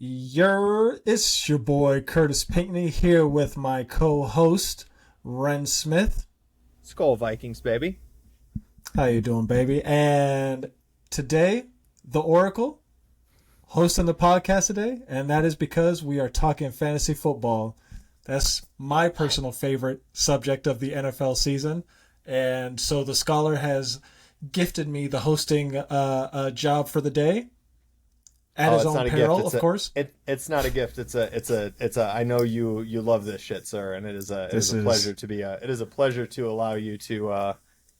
It's your boy Kurtis Pinkney here with my co-host Ren Smith. Skull Vikings, baby. How you doing, baby? And today, the Oracle hosting the podcast today, and that is because we are talking fantasy football. That's my personal favorite subject of the NFL season, and so the scholar has gifted me the hosting job for the day. At his own peril, of course. It's not a gift. It's a. I know you love this shit, sir, and it is a pleasure to be it is a pleasure to allow you to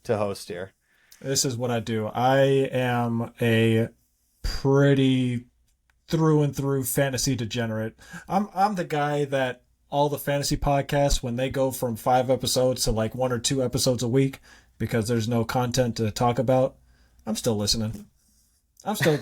host here. This is what I do. I am a pretty through and through fantasy degenerate. I'm the guy that all the fantasy podcasts, when they go from 5 episodes to like 1 or 2 episodes a week because there's no content to talk about, I'm still listening. I'm still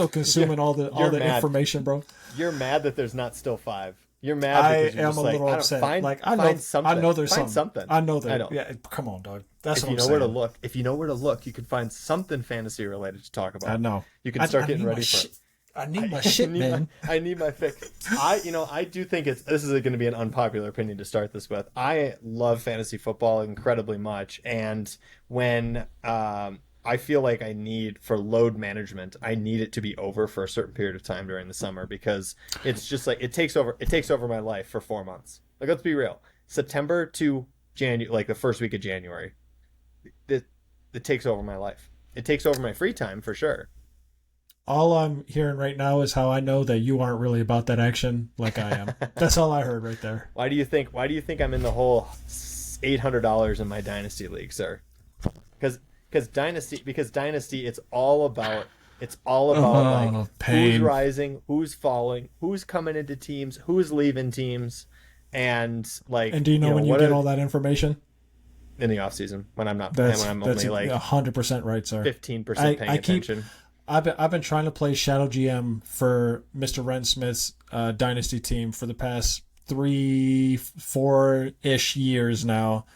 consuming all the information, bro. You're mad that there's not still 5. You're mad because you're am just a like, little upset. Find something. I know there's find something. I know there. Yeah, come on, dog. That's if what you I'm know saying. where to look. If you know where to look, you can find something fantasy related to talk about. I know. You can start getting ready for it. I need my shit, man. I need my fix. I do think this is going to be an unpopular opinion to start this with. I love fantasy football incredibly much, and when I feel like I need, for load management, I need it to be over for a certain period of time during the summer, because it's just like it takes over my life for 4 months. Like, let's be real. September to January, like the first week of January, it takes over my life. It takes over my free time for sure. All I'm hearing right now is how I know that you aren't really about that action like I am. That's all I heard right there. Why do you think I'm in the whole $800 in my dynasty league, sir? Because dynasty, it's all about like pain. Who's rising, who's falling, who's coming into teams, who's leaving teams, and like. And do you know when you get all that information? In the off season, when I'm not, that's only like 100% right, sir. 15% paying attention. I've been trying to play Shadow GM for Mr. Ren Smith's dynasty team for the past 3-4-ish years now.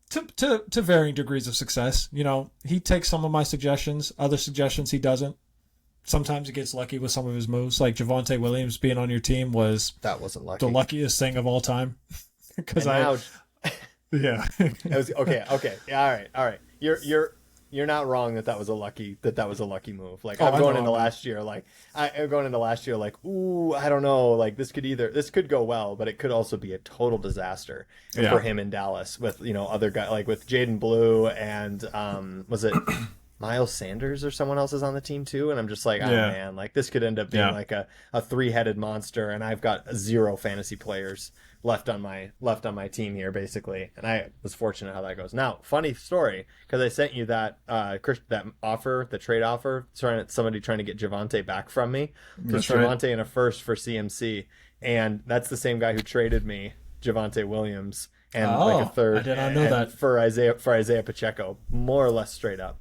To varying degrees of success. You know, he takes some of my suggestions, other suggestions he doesn't. Sometimes he gets lucky with some of his moves, like Javonte Williams being on your team that wasn't lucky. The luckiest thing of all time. Because yeah. It was okay. Yeah, all right. You're not wrong that was a lucky move. Like, I'm going into last year like, ooh, I don't know, like this could go well, but it could also be a total disaster for him in Dallas with, other guys, like with Jaden Blue and was it Miles Sanders or someone else is on the team too, and I'm just like, man, like this could end up being like a 3-headed monster, and I've got 0 fantasy players left on my team here, basically, and I was fortunate how that goes. Now, funny story, because I sent you that offer, the trade offer, somebody trying to get Javonte back from me. It's Javonte and a first for CMC, and that's the same guy who traded me Javonte Williams and like a third. I did not know that for Isaiah Pacheco, more or less straight up.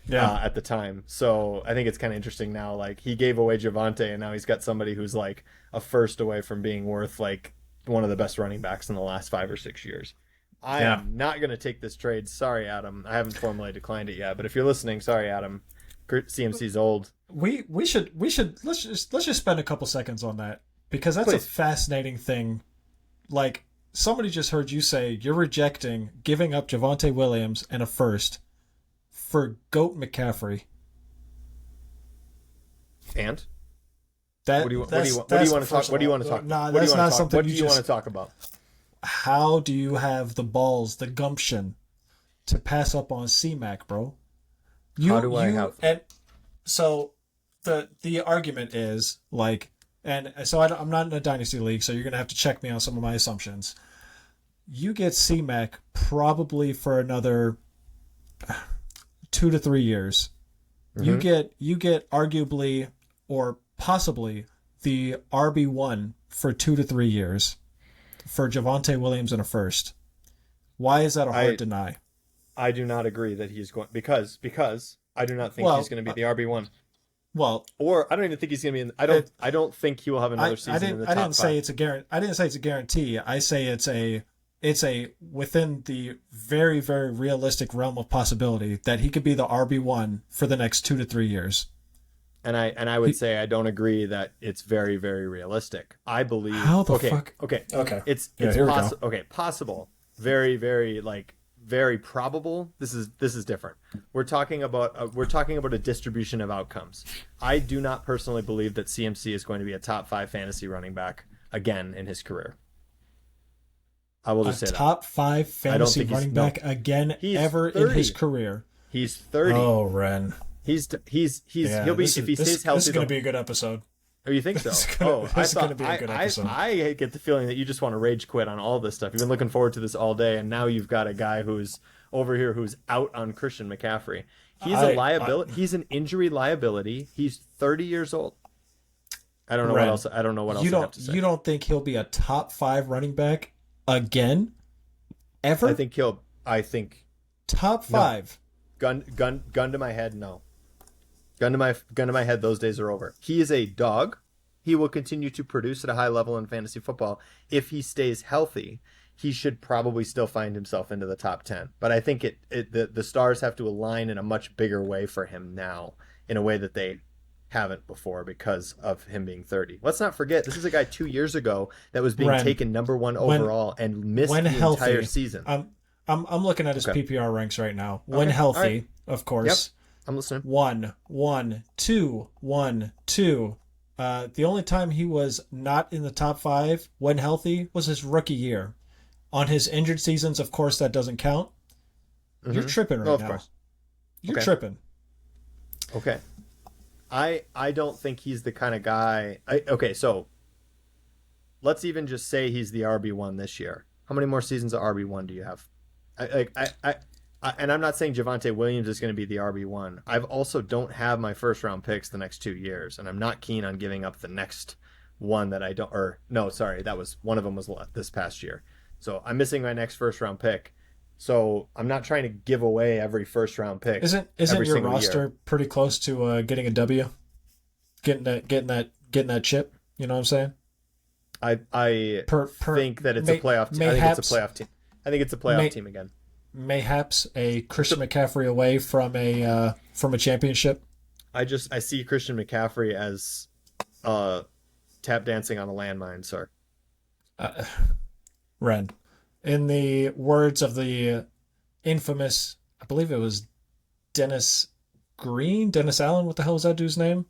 Yeah. At the time. So I think it's kind of interesting now. Like, he gave away Javonte, and now he's got somebody who's like a first away from being worth like one of the best running backs in the last 5 or 6 years. I am not going to take this trade. Sorry, Adam. I haven't formally declined it yet, but if you're listening, sorry, Adam. CMC's old. We should let's just spend a couple seconds on that, because that's a fascinating thing. Like, somebody just heard you say you're rejecting giving up Javonte Williams and a first for Goat McCaffrey. And what do you want to talk? Nah, that's not something. What do you want to talk about? How do you have the balls, the gumption, to pass up on C-Mac, bro? So the argument is like, and so I'm not in a dynasty league, so you're gonna have to check me on some of my assumptions. You get C-Mac probably for another 2 to 3 years. Mm-hmm. You get arguably or possibly the RB1 for 2 to 3 years for Javonte Williams and a first. Why is that a hard deny? I do not agree that he's going, because I do not think he's going to be the RB1. Well, or I don't even think he's going to be in. I don't think he will have another season in the top 5. I didn't say it's a guarantee. I say it's a within the very, very realistic realm of possibility that he could be the RB1 for the next 2 to 3 years. And I would say I don't agree that it's very, very realistic. I believe. How the fuck? Okay. Okay. It's here we go. possible. Very, very very probable. This is different. We're talking about a distribution of outcomes. I do not personally believe that CMC is going to be a top 5 fantasy running back again in his career. I will just say that. Top 5 fantasy running back again ever 30. in his career. He's 30. Oh, Ren. He'll be if he stays healthy. This is going to be a good episode. Oh, you think so? This is going to be a good episode. I get the feeling that you just want to rage quit on all this stuff. You've been looking forward to this all day, and now you've got a guy who's over here who's out on Christian McCaffrey. He's a liability. He's an injury liability. He's 30 years old. I don't know what else. I don't know what else I have to say. You don't think he'll be a top 5 running back again? Ever? I think top 5. No. Gun to my head, no. Gun to my head, those days are over. He is a dog. He will continue to produce at a high level in fantasy football. If he stays healthy, he should probably still find himself into the top 10. But I think the stars have to align in a much bigger way for him now, in a way that they haven't before because of him being 30. Let's not forget, this is a guy 2 years ago that was being taken number 1 overall and missed the entire season. I'm looking at his PPR ranks right now. When healthy, of course. Yep. I'm listening. 1, 2, 1, 2. The only time he was not in the top 5 when healthy was his rookie year. On his injured seasons, of course, that doesn't count. Mm-hmm. You're tripping right now. Of course. You're tripping. Okay. I don't think he's the kind of guy. So let's even just say he's the RB1 this year. How many more seasons of RB1 do you have? And I'm not saying Javonte Williams is going to be the RB1. I've also don't have my first round picks the next 2 years, and I'm not keen on giving up the next one that I don't. Or no, sorry, that was one of them was this past year. So I'm missing my next first round pick. So I'm not trying to give away every first round pick. Isn't your roster pretty close to getting a W? Getting that chip. You know what I'm saying? I think that it's a playoff team. I think it's a playoff team. I think it's a playoff team again. Mayhaps a Christian McCaffrey away from a championship. I see Christian McCaffrey as tap dancing on a landmine, sir. Ren, in the words of the infamous, I believe it was Dennis Allen. What the hell was that dude's name?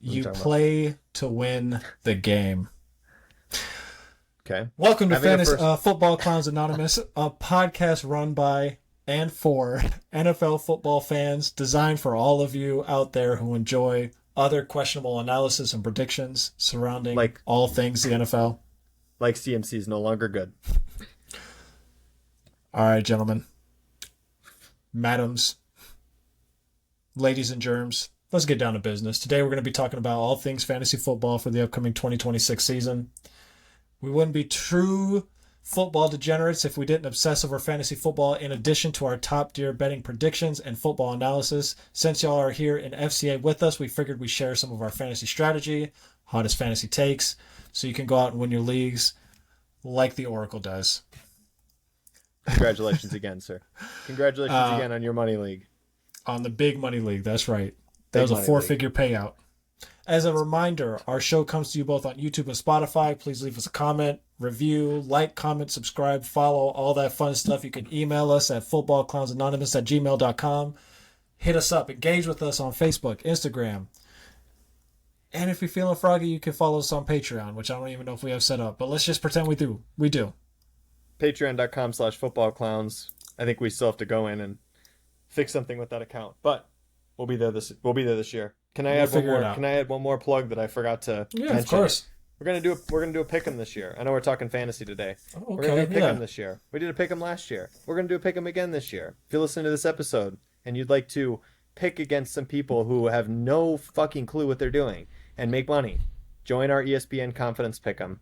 You play to win the game. Okay. Welcome to Fantasy Football Clowns Anonymous, a podcast run by and for NFL football fans, designed for all of you out there who enjoy other questionable analysis and predictions surrounding all things the NFL. Like CMC is no longer good. All right, gentlemen, madams, ladies and germs, let's get down to business. Today we're going to be talking about all things fantasy football for the upcoming 2026 season. We wouldn't be true football degenerates if we didn't obsess over fantasy football in addition to our top-tier betting predictions and football analysis. Since y'all are here in FCA with us, we figured we'd share some of our fantasy strategy, hottest fantasy takes, so you can go out and win your leagues like the Oracle does. Congratulations again, sir. Congratulations again on your money league. On the big money league, that's right. That was a 4-figure payout. As a reminder, our show comes to you both on YouTube and Spotify. Please leave us a comment, review, like, comment, subscribe, follow, all that fun stuff. You can email us at footballclownsanonymous@gmail.com. Hit us up. Engage with us on Facebook, Instagram. And if you're feeling froggy, you can follow us on Patreon, which I don't even know if we have set up. But let's just pretend we do. We do. Patreon.com/footballclowns. I think we still have to go in and fix something with that account. But we'll be there this year. Can I add one more plug that I forgot to mention? Of course. We're gonna do a pick'em this year. I know we're talking fantasy today. Okay, we're gonna do a pick'em this year. We did a pick'em last year. We're gonna do a pick'em again this year. If you listen to this episode and you'd like to pick against some people who have no fucking clue what they're doing and make money, join our ESPN Confidence Pick'em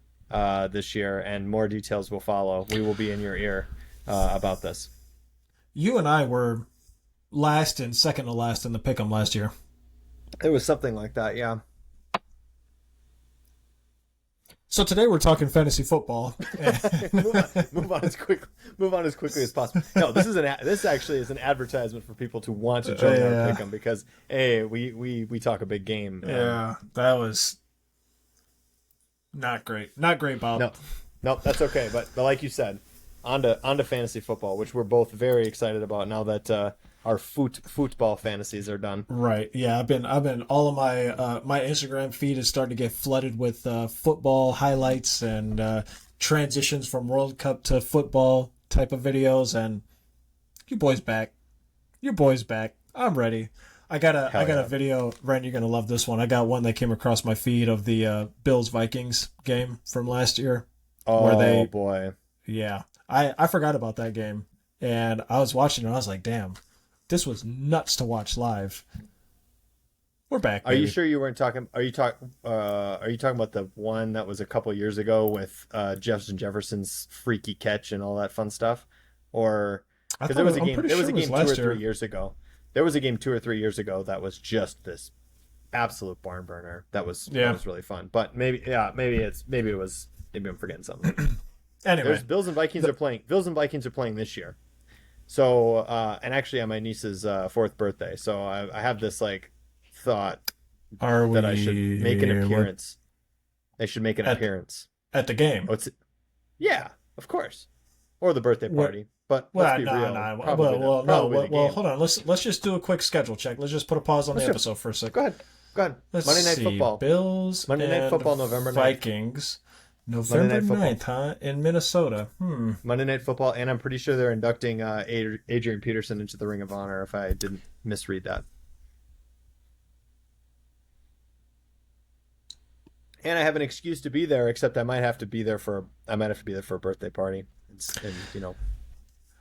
this year, and more details will follow. We will be in your ear about this. You and I were last and second to last in the pick'em last year. It was something like that, yeah. So today we're talking fantasy football. move on as quickly as possible. No, this actually is an advertisement for people to want to join our pick'em because we talk a big game. Yeah, that was not great. Not great, Bob. No, that's okay. But like you said, on to fantasy football, which we're both very excited about now that our football fantasies are done. Right. Yeah, I've been all of my Instagram feed is starting to get flooded with football highlights and transitions from World Cup to football type of videos, and your boy's back. I'm ready. I got a video, Ren, you're gonna love this one. I got one that came across my feed of the Bills Vikings game from last year. Oh boy. Yeah. I forgot about that game, and I was watching it and I was like, damn. This was nuts to watch live. We're back. Baby. Are you sure you weren't talking? Are you talking about the one that was a couple years ago with Justin Jefferson's freaky catch and all that fun stuff? Or because there was a game 2 or 3 years ago. There was a game 2 or 3 years ago that was just this absolute barn burner. That was really fun. But maybe I'm forgetting something. Anyway, Bills and Vikings are playing. Bills and Vikings are playing this year. So, and actually on my niece's 4th birthday. So I have this like thought that I should make an appearance. They should make an appearance at the game. Yeah, of course. Or the birthday party. But let's be real. Hold on. Let's just do a quick schedule check. Let's just put a pause on the episode for a second. Go ahead. Monday Night Football. Bills Monday Night Football, November 9th. Vikings. November 9th, huh? In Minnesota. Monday Night Football, and I'm pretty sure they're inducting Adrian Peterson into the Ring of Honor, if I didn't misread that. And I have an excuse to be there, except I might have to be there for a birthday party.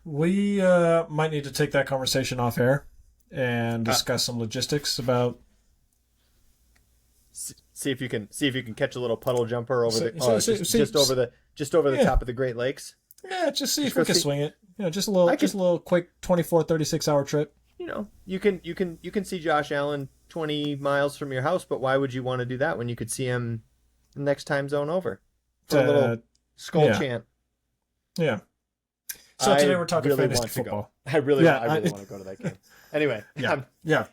We might need to take that conversation off air and discuss some logistics about. See if you can catch a little puddle jumper over just over the top of the Great Lakes. Yeah, just see if we can swing it. Just a little quick 24, 36-hour trip. You can see Josh Allen 20 miles from your house, but why would you want to do that when you could see him the next time zone over for a little skull chant? Yeah. So today we're talking fantasy football. I really want to go to that game. Anyway. Yeah.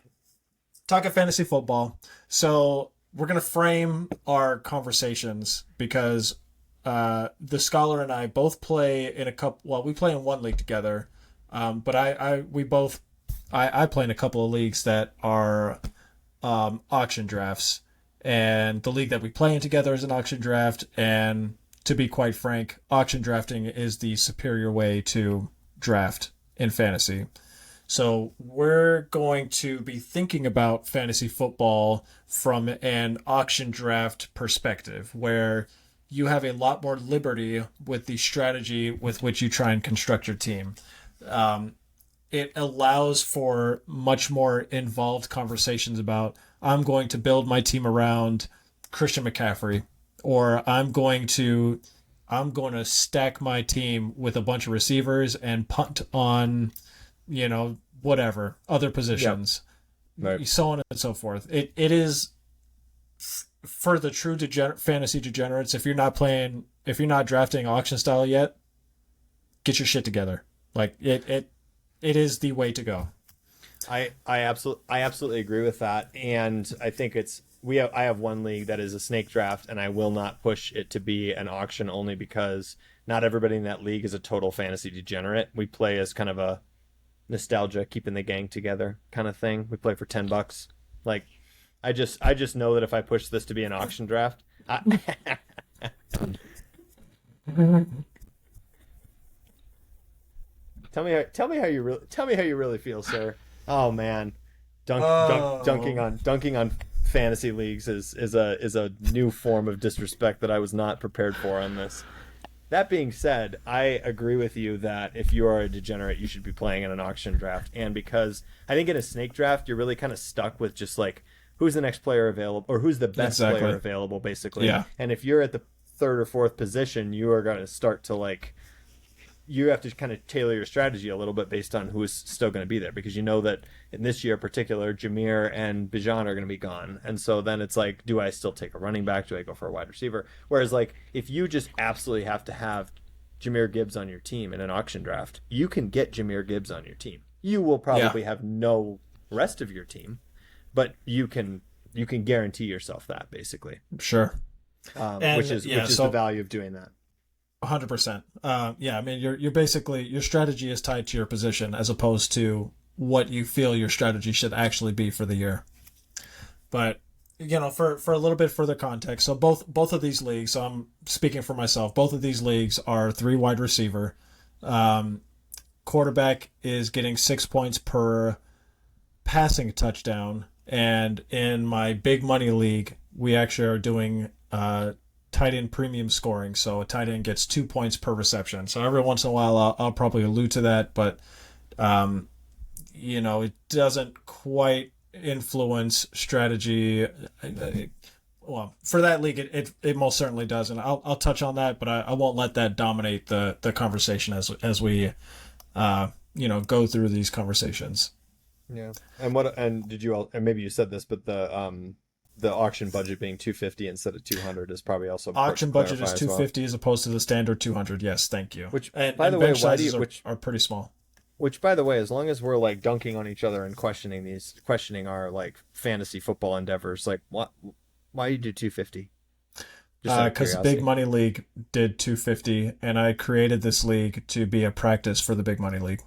Talking fantasy football. So we're going to frame our conversations because the Scholar and I both play in we play in one league together, but I play in a couple of leagues that are auction drafts, and the league that we play in together is an auction draft, and to be quite frank, auction drafting is the superior way to draft in fantasy. So we're going to be thinking about fantasy football from an auction draft perspective, where you have a lot more liberty with the strategy with which you try and construct your team. It allows for much more involved conversations about, I'm going to build my team around Christian McCaffrey, or I'm going to stack my team with a bunch of receivers and punt on, whatever, other positions, right, so on and so forth. It is for the true fantasy degenerates. If you're not drafting auction style yet, get your shit together. Like it is the way to go. I absolutely agree with that, and I think I have one league that is a snake draft, and I will not push it to be an auction only because not everybody in that league is a total fantasy degenerate. We play as kind of a nostalgia, keeping the gang together kind of thing. We play for $10. Like, I just know that if I push this to be an auction draft, tell me how you really feel, sir. Oh man, dunking on fantasy leagues is a new form of disrespect that I was not prepared for on this. That being said, I agree with you that if you are a degenerate, you should be playing in an auction draft. And because I think in a snake draft, you're really kind of stuck with just like, who's the next player available, or who's the best player available, basically. Yeah. And if you're at the 3rd or 4th position, you are going to start to like you have to kind of tailor your strategy a little bit based on who's still going to be there, because you know that in this year in particular, Jameer and Bijan are going to be gone. And so then it's like, do I still take a running back? Do I go for a wide receiver? Whereas like if you just absolutely have to have Jameer Gibbs on your team in an auction draft, you can get Jameer Gibbs on your team. You will probably have no rest of your team, but you can guarantee yourself that, basically. Sure. Which is the value of doing that. 100%. Yeah, I mean, you're basically, your strategy is tied to your position as opposed to what you feel your strategy should actually be for the year. But, you know, for a little bit further context, so both of these leagues, so I'm speaking for myself, both of these leagues are 3 wide receiver. Quarterback is getting 6 points per passing touchdown. And in my big money league, we actually are doing tight end premium scoring. So a tight end gets 2 points per reception. So every once in a while, I'll probably allude to that, but you know, it doesn't quite influence strategy. Well, for that league, it most certainly does, and I'll touch on that, but I won't let that dominate the conversation as we you know, go through these conversations. Yeah, and did you all? And maybe you said this, but the auction budget being 250 instead of 200 is probably also auction budget is 250 as opposed to the standard 200. Yes, thank you. Which, by the way, sizes are pretty small. Which, by the way, as long as we're like dunking on each other and questioning our like fantasy football endeavors, like why you do 250? Because Big Money League did 250, and I created this league to be a practice for the Big Money League.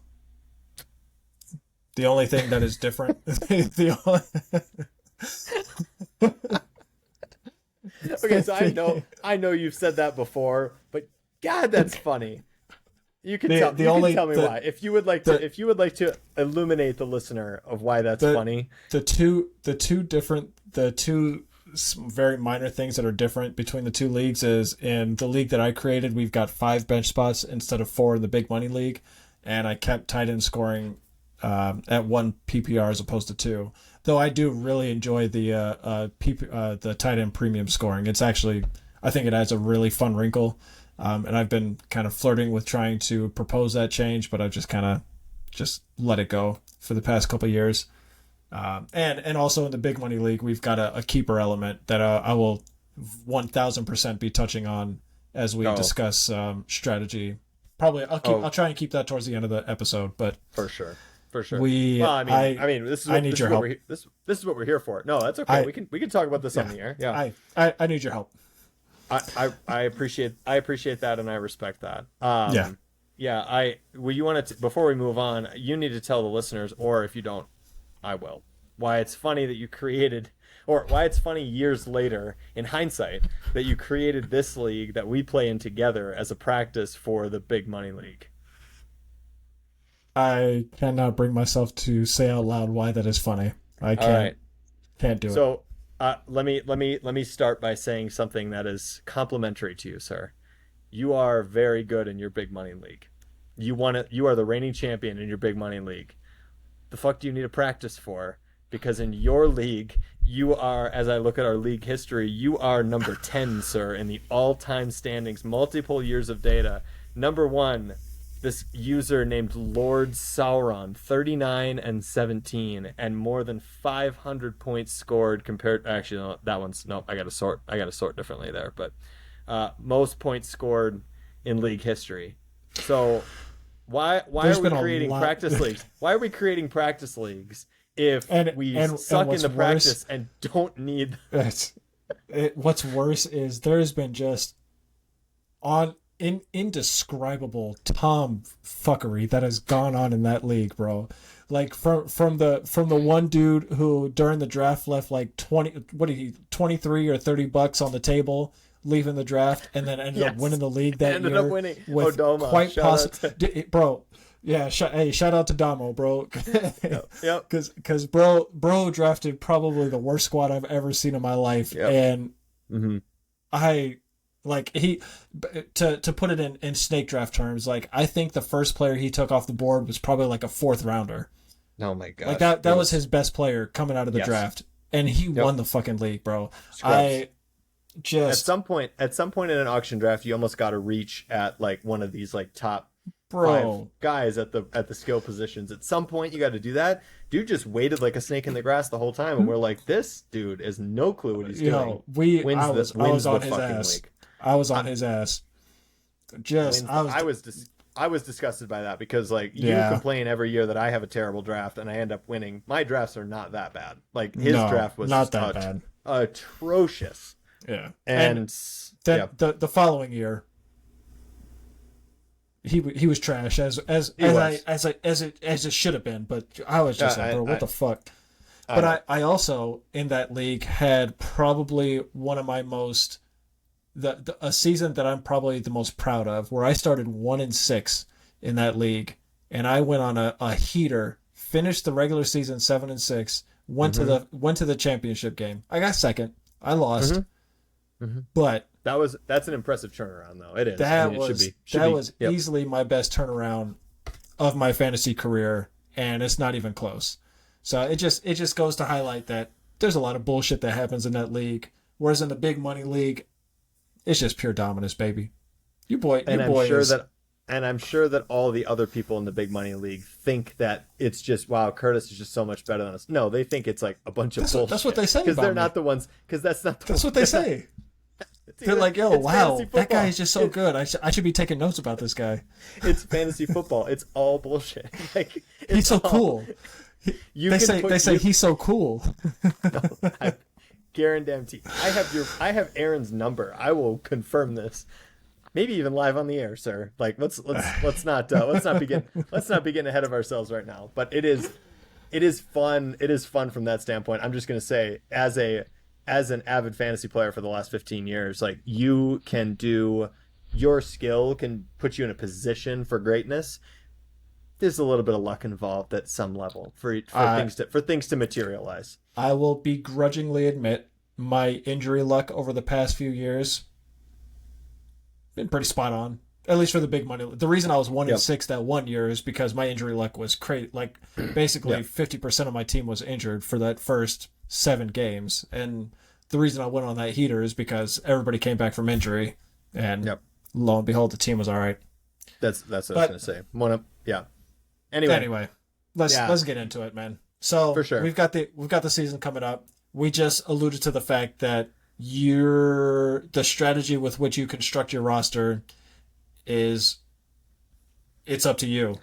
The only thing that is different, Okay, so I know you've said that before, but God, that's funny. You can tell me why. If you would like to illuminate the listener of why that's funny. The two very minor things that are different between the two leagues is, in the league that I created, we've got 5 bench spots instead of 4 in the Big Money League, and I kept tight end scoring at 1 PPR as opposed to 2. Though I do really enjoy the tight end premium scoring. It's actually, I think it adds a really fun wrinkle, and I've been kind of flirting with trying to propose that change, but I've just kind of let it go for the past couple of years. And also in the Big Money League, we've got a keeper element that I will 1000% be touching on as we discuss strategy. Probably I'll try and keep that towards the end of the episode, but for sure. This is what we're here for. No, that's okay. We can talk about this on the air. Yeah, I need your help. I appreciate that, and I respect that. You want to, before we move on, you need to tell the listeners, or if you don't, I will, why it's funny that you created, or why it's funny years later in hindsight that you created this league that we play in together as a practice for the Big Money League. I cannot bring myself to say out loud why that is funny. I can't do it. So let me start by saying something that is complimentary to you, sir. You are very good in your Big Money League. You are the reigning champion in your Big Money League. The fuck do you need a practice for? Because in your league, you are, as I look at our league history, you are number 10, sir, in the all-time standings, multiple years of data. Number 1, this user named Lord Sauron, 39-17, and more than 500 points scored compared. Actually, no, that one's no. I got to sort differently there, but most points scored in league history. So why are we creating practice leagues? Why are we creating practice leagues if we suck in the practice and don't need? What's worse is there's been just indescribable tomfuckery that has gone on in that league, bro. Like from the one dude who during the draft left like 23 or $30 on the table leaving the draft, and then ended up winning the league that ended year. Up winning. With Odoma, quite possibly, bro. Yeah, shout out to Damo, bro. Yep. Because bro drafted probably the worst squad I've ever seen in my life, and I. Like to put it in snake draft terms, like I think the first player he took off the board was probably like a 4th rounder. Oh my god! Like that was his best player coming out of the draft, and he won the fucking league, bro. At some point in an auction draft, you almost got to reach at like one of these like top Bro. guys at the skill positions. At some point, you got to do that. Dude just waited like a snake in the grass the whole time, and we're like, this dude has no clue what he's doing. I was on his ass. League. I was on his ass. I was disgusted by that because like you complain every year that I have a terrible draft and I end up winning. My drafts are not that bad. Like his draft was not that bad, atrocious. Yeah, and then the following year, he was trash as it should have been. But I was just like, bro, what the fuck? But I also in that league had probably one of my most. A season that I'm probably the most proud of, where I started 1-6 in that league, and I went on a heater, finished the regular season 7-6, went to the championship game. I got second. I lost, but that's an impressive turnaround, though. It is. That it was easily my best turnaround of my fantasy career, and it's not even close. So it just goes to highlight that there's a lot of bullshit that happens in that league, whereas in the big money league. It's just pure dominance, baby. I'm sure that all the other people in the big money league think that it's just wow, Kurtis is just so much better than us. No, they think it's like a bunch of bullshit. That's what they say. Because they're not the ones. Because that's not. That's what they say. They're like, yo, wow, that guy is just so good. I should be taking notes about this guy. It's fantasy football. It's all bullshit. Like he's so cool. They say he's so cool. No, guarantee. I have Aaron's number. I will confirm this. Maybe even live on the air, sir. Like let's not be getting ahead of ourselves right now. But it is fun. It is fun from that standpoint. I'm just gonna say, as an avid fantasy player for the last 15 years, like you can do your skill can put you in a position for greatness. There's a little bit of luck involved at some level for things to materialize. I will begrudgingly admit my injury luck over the past few years been pretty spot on. At least for the big money. The reason I was 1-6 that 1 year is because my injury luck was crazy. Like basically 50% of my team was injured for that first 7 games, and the reason I went on that heater is because everybody came back from injury, and lo and behold, the team was all right. That's what I was gonna say. Anyway, let's get into it, man. So for sure. we've got the season coming up. We just alluded to the fact that the strategy with which you construct your roster it's up to you.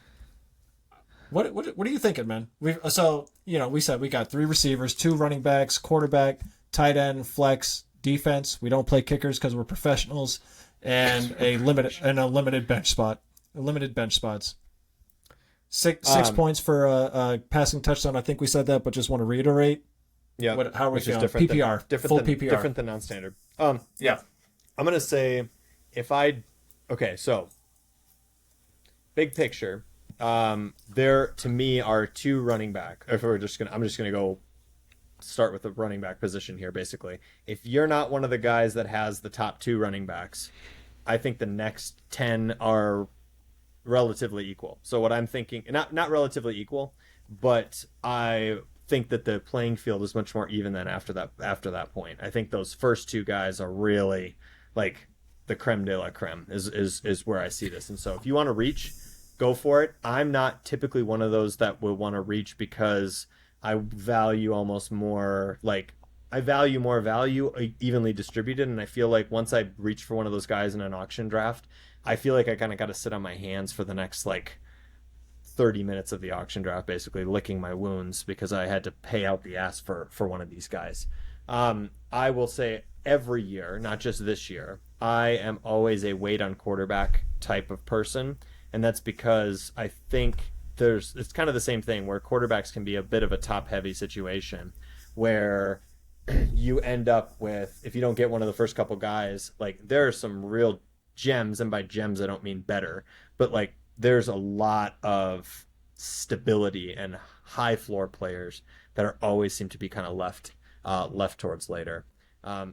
What are you thinking, man? We said we got 3 receivers, 2 running backs, quarterback, tight end, flex, defense. We don't play kickers because we're professionals, and a limited bench spot. Limited bench spots. Six points for a passing touchdown. I think we said that, but just want to reiterate. Yeah. How are we feeling? PPR. Full PPR. Different than non-standard. I'm gonna say so big picture. There to me are 2 running back. I'm just gonna go start with the running back position here. Basically, if you're not one of the guys that has the top 2 running backs, I think the next 10 are relatively equal. So what I'm thinking, not relatively equal, but I think that the playing field is much more even than after that point. I think those first 2 guys are really like the creme de la creme is where I see this. And so if you want to reach, go for it. I'm not typically one of those that will want to reach because I value more value evenly distributed. And I feel like once I reach for one of those guys in an auction draft, I feel like I kind of got to sit on my hands for the next 30 minutes of the auction draft, basically licking my wounds because I had to pay out the ass for one of these guys. I will say every year, not just this year, I am always a wait on quarterback type of person. And that's because I think it's kind of the same thing where quarterbacks can be a bit of a top heavy situation where you end up with, if you don't get one of the first couple guys, there are some real gems, and by gems I don't mean better, but there's a lot of stability and high floor players that always seem to be kind of left towards later.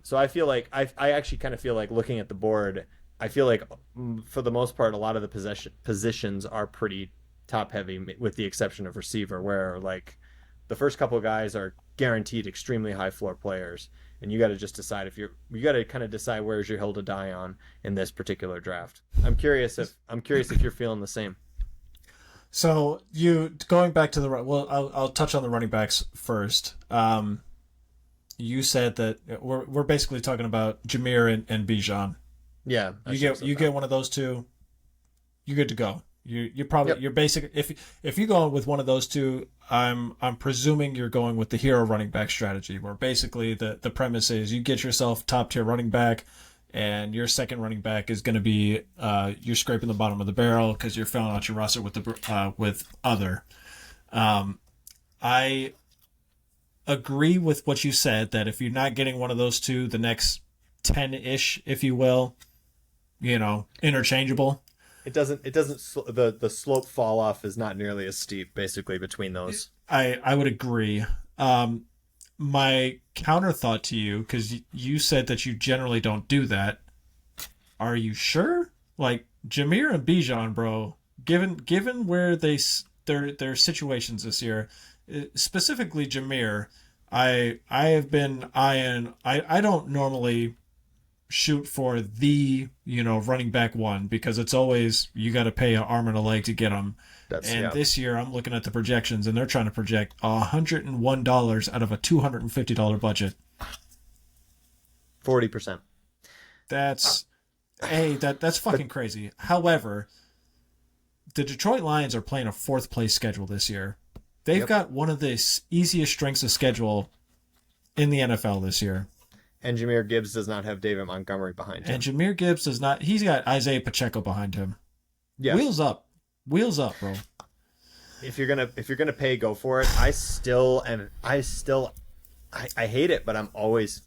So I feel like I actually kind of feel like looking at the board, I feel like for the most part a lot of the positions are pretty top heavy, with the exception of receiver, where the first couple of guys are guaranteed extremely high floor players, and you got to just decide you got to kind of decide where's your hill to die on in this particular draft. I'm curious if you're feeling the same. So you going back to the well, I'll touch on the running backs first. You said that we're basically talking about Jameer and Bijan. Yeah, I You should have get said you that. get one of those two, you're good to go. You're probably Yep. you're basic. If you go with one of those two, I'm presuming you're going with the hero running back strategy, where basically the premise is you get yourself top tier running back, and your second running back is going to be you're scraping the bottom of the barrel because you're filling out your roster with other. Um, I agree with what you said that if you're not getting one of those two, the next 10-ish, if you will, interchangeable. The slope fall off is not nearly as steep basically between those. I would agree. My counter thought to you, because you said that you generally don't do that. Are you sure? Like Jameer and Bijan, bro. Given where their situations this year, specifically Jameer, I have been eyeing. I don't normally shoot for the running back one because it's always you got to pay an arm and a leg to get them. That's And yeah, this year I'm looking at the projections and they're trying to project $101 out of a $250 budget. 40%. That's that's fucking crazy. However, the Detroit Lions are playing a fourth place schedule this year. They've Yep. got one of the easiest strengths of schedule in the NFL this year. And Jameer Gibbs does not have David Montgomery behind him. And Jameer Gibbs does not. He's got Isaiah Pacheco behind him. Yes. Wheels up, bro. If you're gonna pay, go for it. I hate it, but I'm always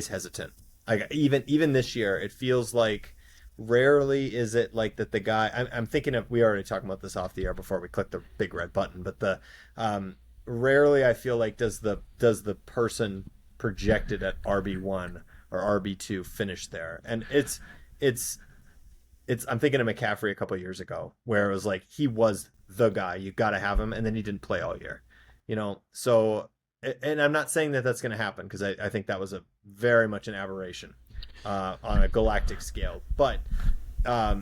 hesitant. Like even this year, it feels like rarely is it like that the guy. I'm thinking of, we already talked about this off the air before we clicked the big red button, but rarely I feel like does the person projected at RB1 or RB2 finish there, and it's I'm thinking of McCaffrey a couple of years ago where it was like he was the guy, you got to have him, and then he didn't play all year, so. And I'm not saying that that's going to happen because I think that was a very much an aberration on a galactic scale. But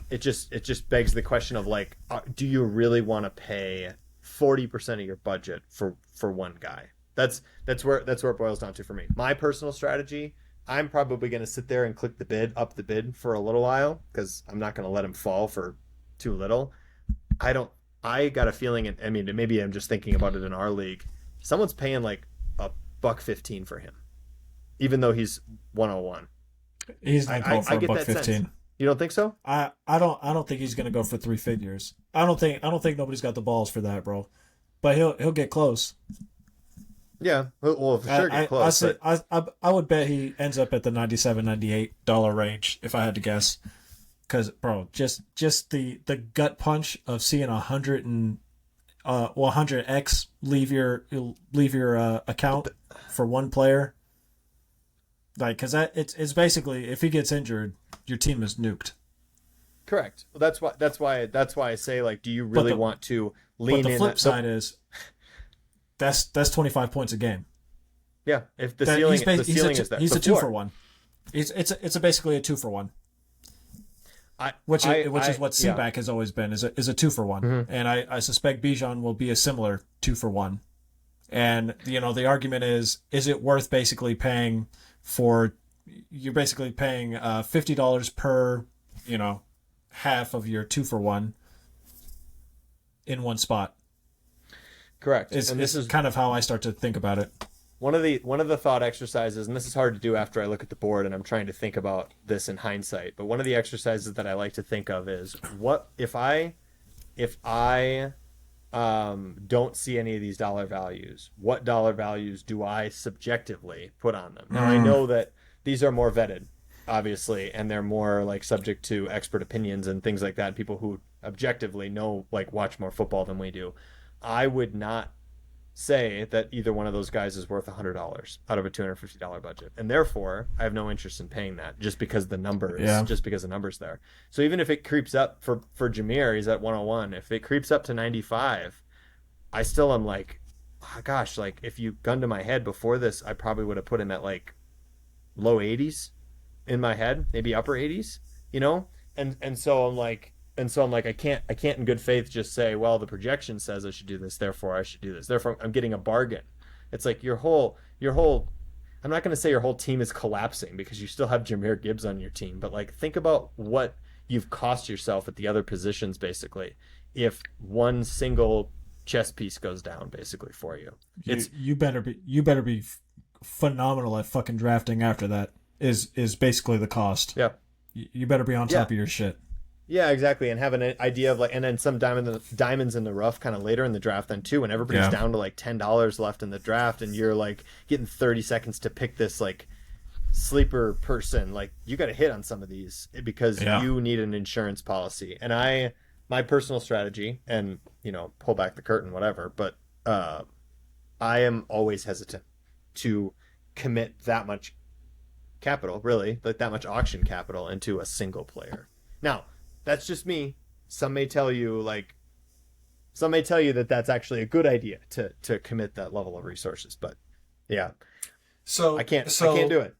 it just begs the question of like, do you really want to pay 40% of your budget for one guy? That's where it boils down to for me. My personal strategy, I'm probably going to sit there and click up the bid for a little while because I'm not going to let him fall for too little. I got a feeling, and I mean, maybe I'm just thinking about it in our league. Someone's paying like $1.15 for him, even though he's 101. He's not going for a get buck that sense. 15. You don't think so? I don't think he's gonna go for three figures. I don't think nobody's got the balls for that, bro. But he'll get close. Yeah, well, for sure get close. I would bet he ends up at the $97-$98 range if I had to guess. Because bro, just the gut punch of seeing 100x leave your account for one player, like, because it's basically if he gets injured, your team is nuked. Correct. Well, that's why I say, like, do you really want to lean in? But the flip side is that's 25 points a game. Yeah, if the ceiling is there, he's a floor. 2-for-1. It's basically a 2-for-1. Which is what Seaback has always been, is a 2-for-1, Mm-hmm. and I suspect Bijan will be a similar 2-for-1. And the argument is it worth basically paying for? You're basically paying $50 per half of your 2-for-1 in one spot. Correct. This this is kind of how I start to think about it. One of the thought exercises, and this is hard to do after I look at the board and I'm trying to think about this in hindsight, but one of the exercises that I like to think of is, what if I don't see any of these dollar values, what dollar values do I subjectively put on them? Now I know that these are more vetted, obviously, and they're more like subject to expert opinions and things like that, people who objectively know, like, watch more football than we do. I would not say that either one of those guys is worth $100 out of a $250 budget, and therefore I have no interest in paying that just because the numbers there. So even if it creeps up for Jameer, he's at 101. If it creeps up to 95, I still am like, oh, gosh, like, if you gunned to my head before this, I probably would have put him at like low 80s in my head, maybe upper 80s, and so I'm like, And so I'm like, I can't in good faith just say, well, the projection says I should do this, therefore I should do this. Therefore I'm getting a bargain. It's like your whole I'm not going to say your whole team is collapsing because you still have Jahmyr Gibbs on your team, but like think about what you've cost yourself at the other positions basically if one single chess piece goes down basically for you. You better be phenomenal at fucking drafting after that is basically the cost. Yeah. You better be on top of your shit. Yeah, exactly, and have an idea of like, and then some diamonds in the rough kind of later in the draft then too, when everybody's down to like $10 left in the draft, and you're like getting 30 seconds to pick this like sleeper person. Like you got to hit on some of these because you need an insurance policy. And my personal strategy, and pull back the curtain, whatever, but I am always hesitant to commit that much capital, really, like that much auction capital into a single player. Now, that's just me. Some may tell you that that's actually a good idea to commit that level of resources, but yeah. So I can't do it.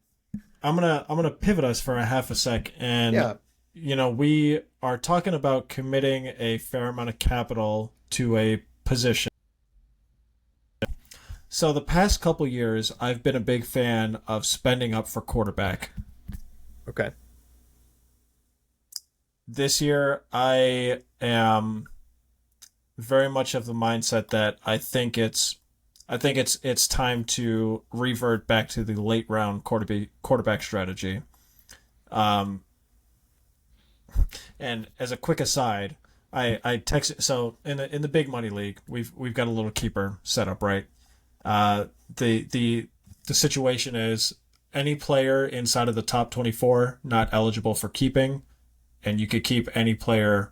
I'm gonna pivot us for a half a sec, and we are talking about committing a fair amount of capital to a position. So the past couple years, I've been a big fan of spending up for quarterback. Okay. This year, I am very much of the mindset that I think it's time to revert back to the late round quarterback strategy. And as a quick aside, I texted, so in the big money league, we've got a little keeper set up, right? The situation is any player inside of the top 24 not eligible for keeping, and you could keep any player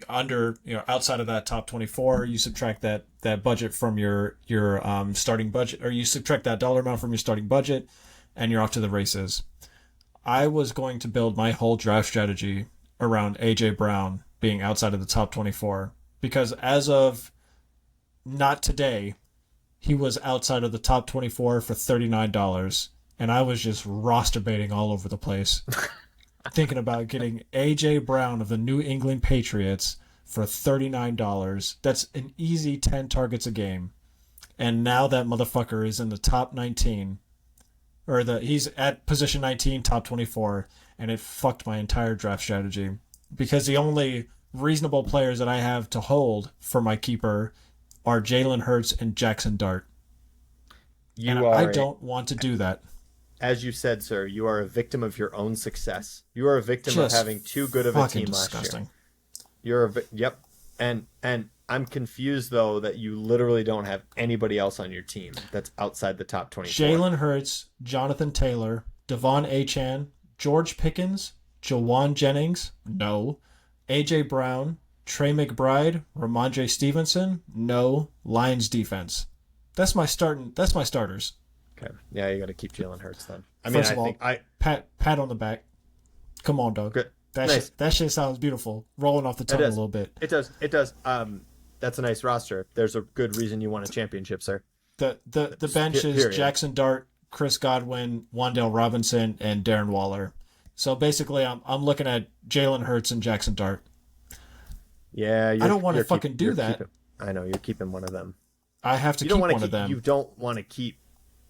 under, outside of that top 24. You subtract that budget from your starting budget, or you subtract that dollar amount from your starting budget, and you're off to the races. I was going to build my whole draft strategy around AJ Brown being outside of the top 24, because as of not today, he was outside of the top 24 for $39, and I was just roster baiting all over the place. Thinking about getting AJ Brown of the New England Patriots for $39. That's an easy 10 targets a game. And now that motherfucker is in the top 19, or he's at position 19, top 24, and it fucked my entire draft strategy, because the only reasonable players that I have to hold for my keeper are Jalen Hurts and Jackson Dart. I don't want to do that. As you said, sir, you are a victim of your own success. You are a victim of having too good of a team disgusting. last year. Yep. And I'm confused, though, that you literally don't have anybody else on your team that's outside the top 24. Jalen Hurts, Jonathan Taylor, Devon Achane, George Pickens, Jawan Jennings, no. AJ Brown, Trey McBride, Ramondre Stevenson, no. Lions defense. That's my starters. Okay. Yeah, you got to keep Jalen Hurts then. First of all, pat on the back. Come on, dog. Good. That shit sounds beautiful. Rolling off the tongue a little bit. It does. That's a nice roster. There's a good reason you won a championship, sir. The bench is Jackson Dart, Chris Godwin, Wan'Dale Robinson, and Darren Waller. So basically, I'm looking at Jalen Hurts and Jackson Dart. Yeah, I don't want to fucking do that. I know you're keeping one of them. I have to keep one of them. You don't want to keep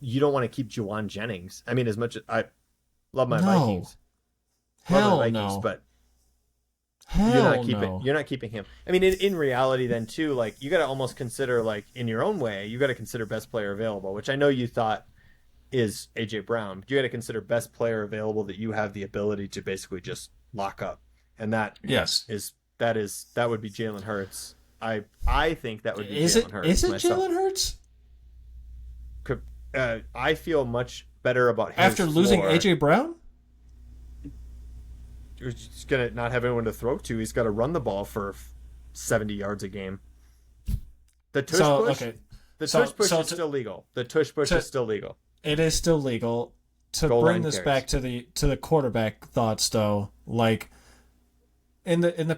Jawan Jennings. I mean, as much as I love my Vikings. Hell no. But Hell you're not keeping him. I mean, in reality, then too, like you got to almost consider, like in your own way, you got to consider best player available, which I know you thought is AJ Brown. But you got to consider best player available that you have the ability to basically just lock up, and that would be Jalen Hurts. I think that would be Jalen Hurts. Is it Jalen Hurts? I feel much better about his after losing floor. AJ Brown. He's gonna not have anyone to throw to. He's got to run the ball for 70 yards a game. The tush push. Okay. The tush push is still legal. The tush push is still legal. It is still legal. To bring this back to the quarterback thoughts, though, like in the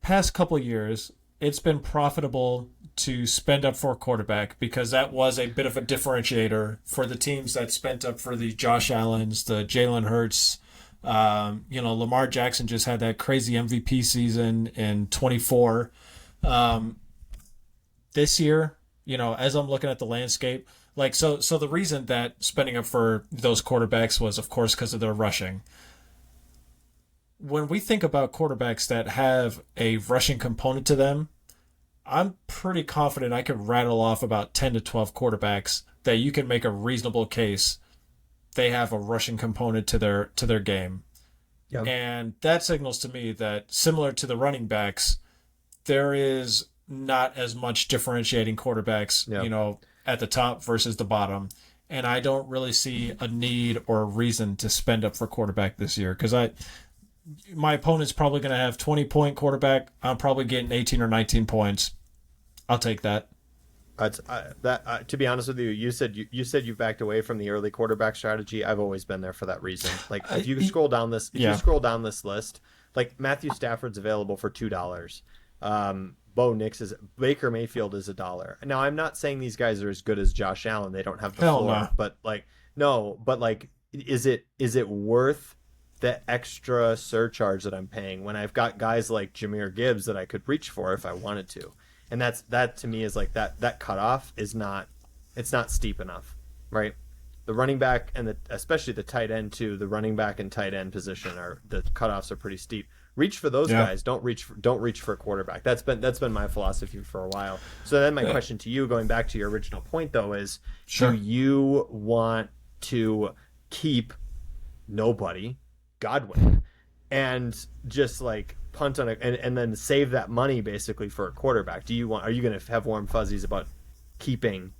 past couple years, it's been profitable to spend up for a quarterback, because that was a bit of a differentiator for the teams that spent up for the Josh Allens, the Jalen Hurts, Lamar Jackson just had that crazy MVP season in 24. This year, as I'm looking at the landscape, so the reason that spending up for those quarterbacks was, of course, because of their rushing. When we think about quarterbacks that have a rushing component to them, I'm pretty confident I could rattle off about 10 to 12 quarterbacks that you can make a reasonable case they have a rushing component to their game. Yeah. And that signals to me that similar to the running backs, there is not as much differentiating quarterbacks, at the top versus the bottom. And I don't really see a need or a reason to spend up for quarterback this year because my opponent's probably going to have 20-point quarterback. I'm probably getting 18 or 19 points. I'll take that. To be honest with you, you said you backed away from the early quarterback strategy. I've always been there for that reason. Like if you scroll down this, list, like Matthew Stafford's available for $2. Baker Mayfield is $1. Now I'm not saying these guys are as good as Josh Allen. They don't have the floor, no. but is it worth the extra surcharge that I'm paying when I've got guys like Jahmyr Gibbs that I could reach for if I wanted to? And that to me is like that cutoff is not steep enough, right? The running back and especially the tight end too. The running back and tight end position the cutoffs are pretty steep. Reach for those guys. Don't reach for a quarterback. That's been my philosophy for a while. So then my question to you, going back to your original point though, is sure. Do you want to keep nobody, Godwin, and just like punt on and then save that money basically for a quarterback? Are you going to have warm fuzzies about keeping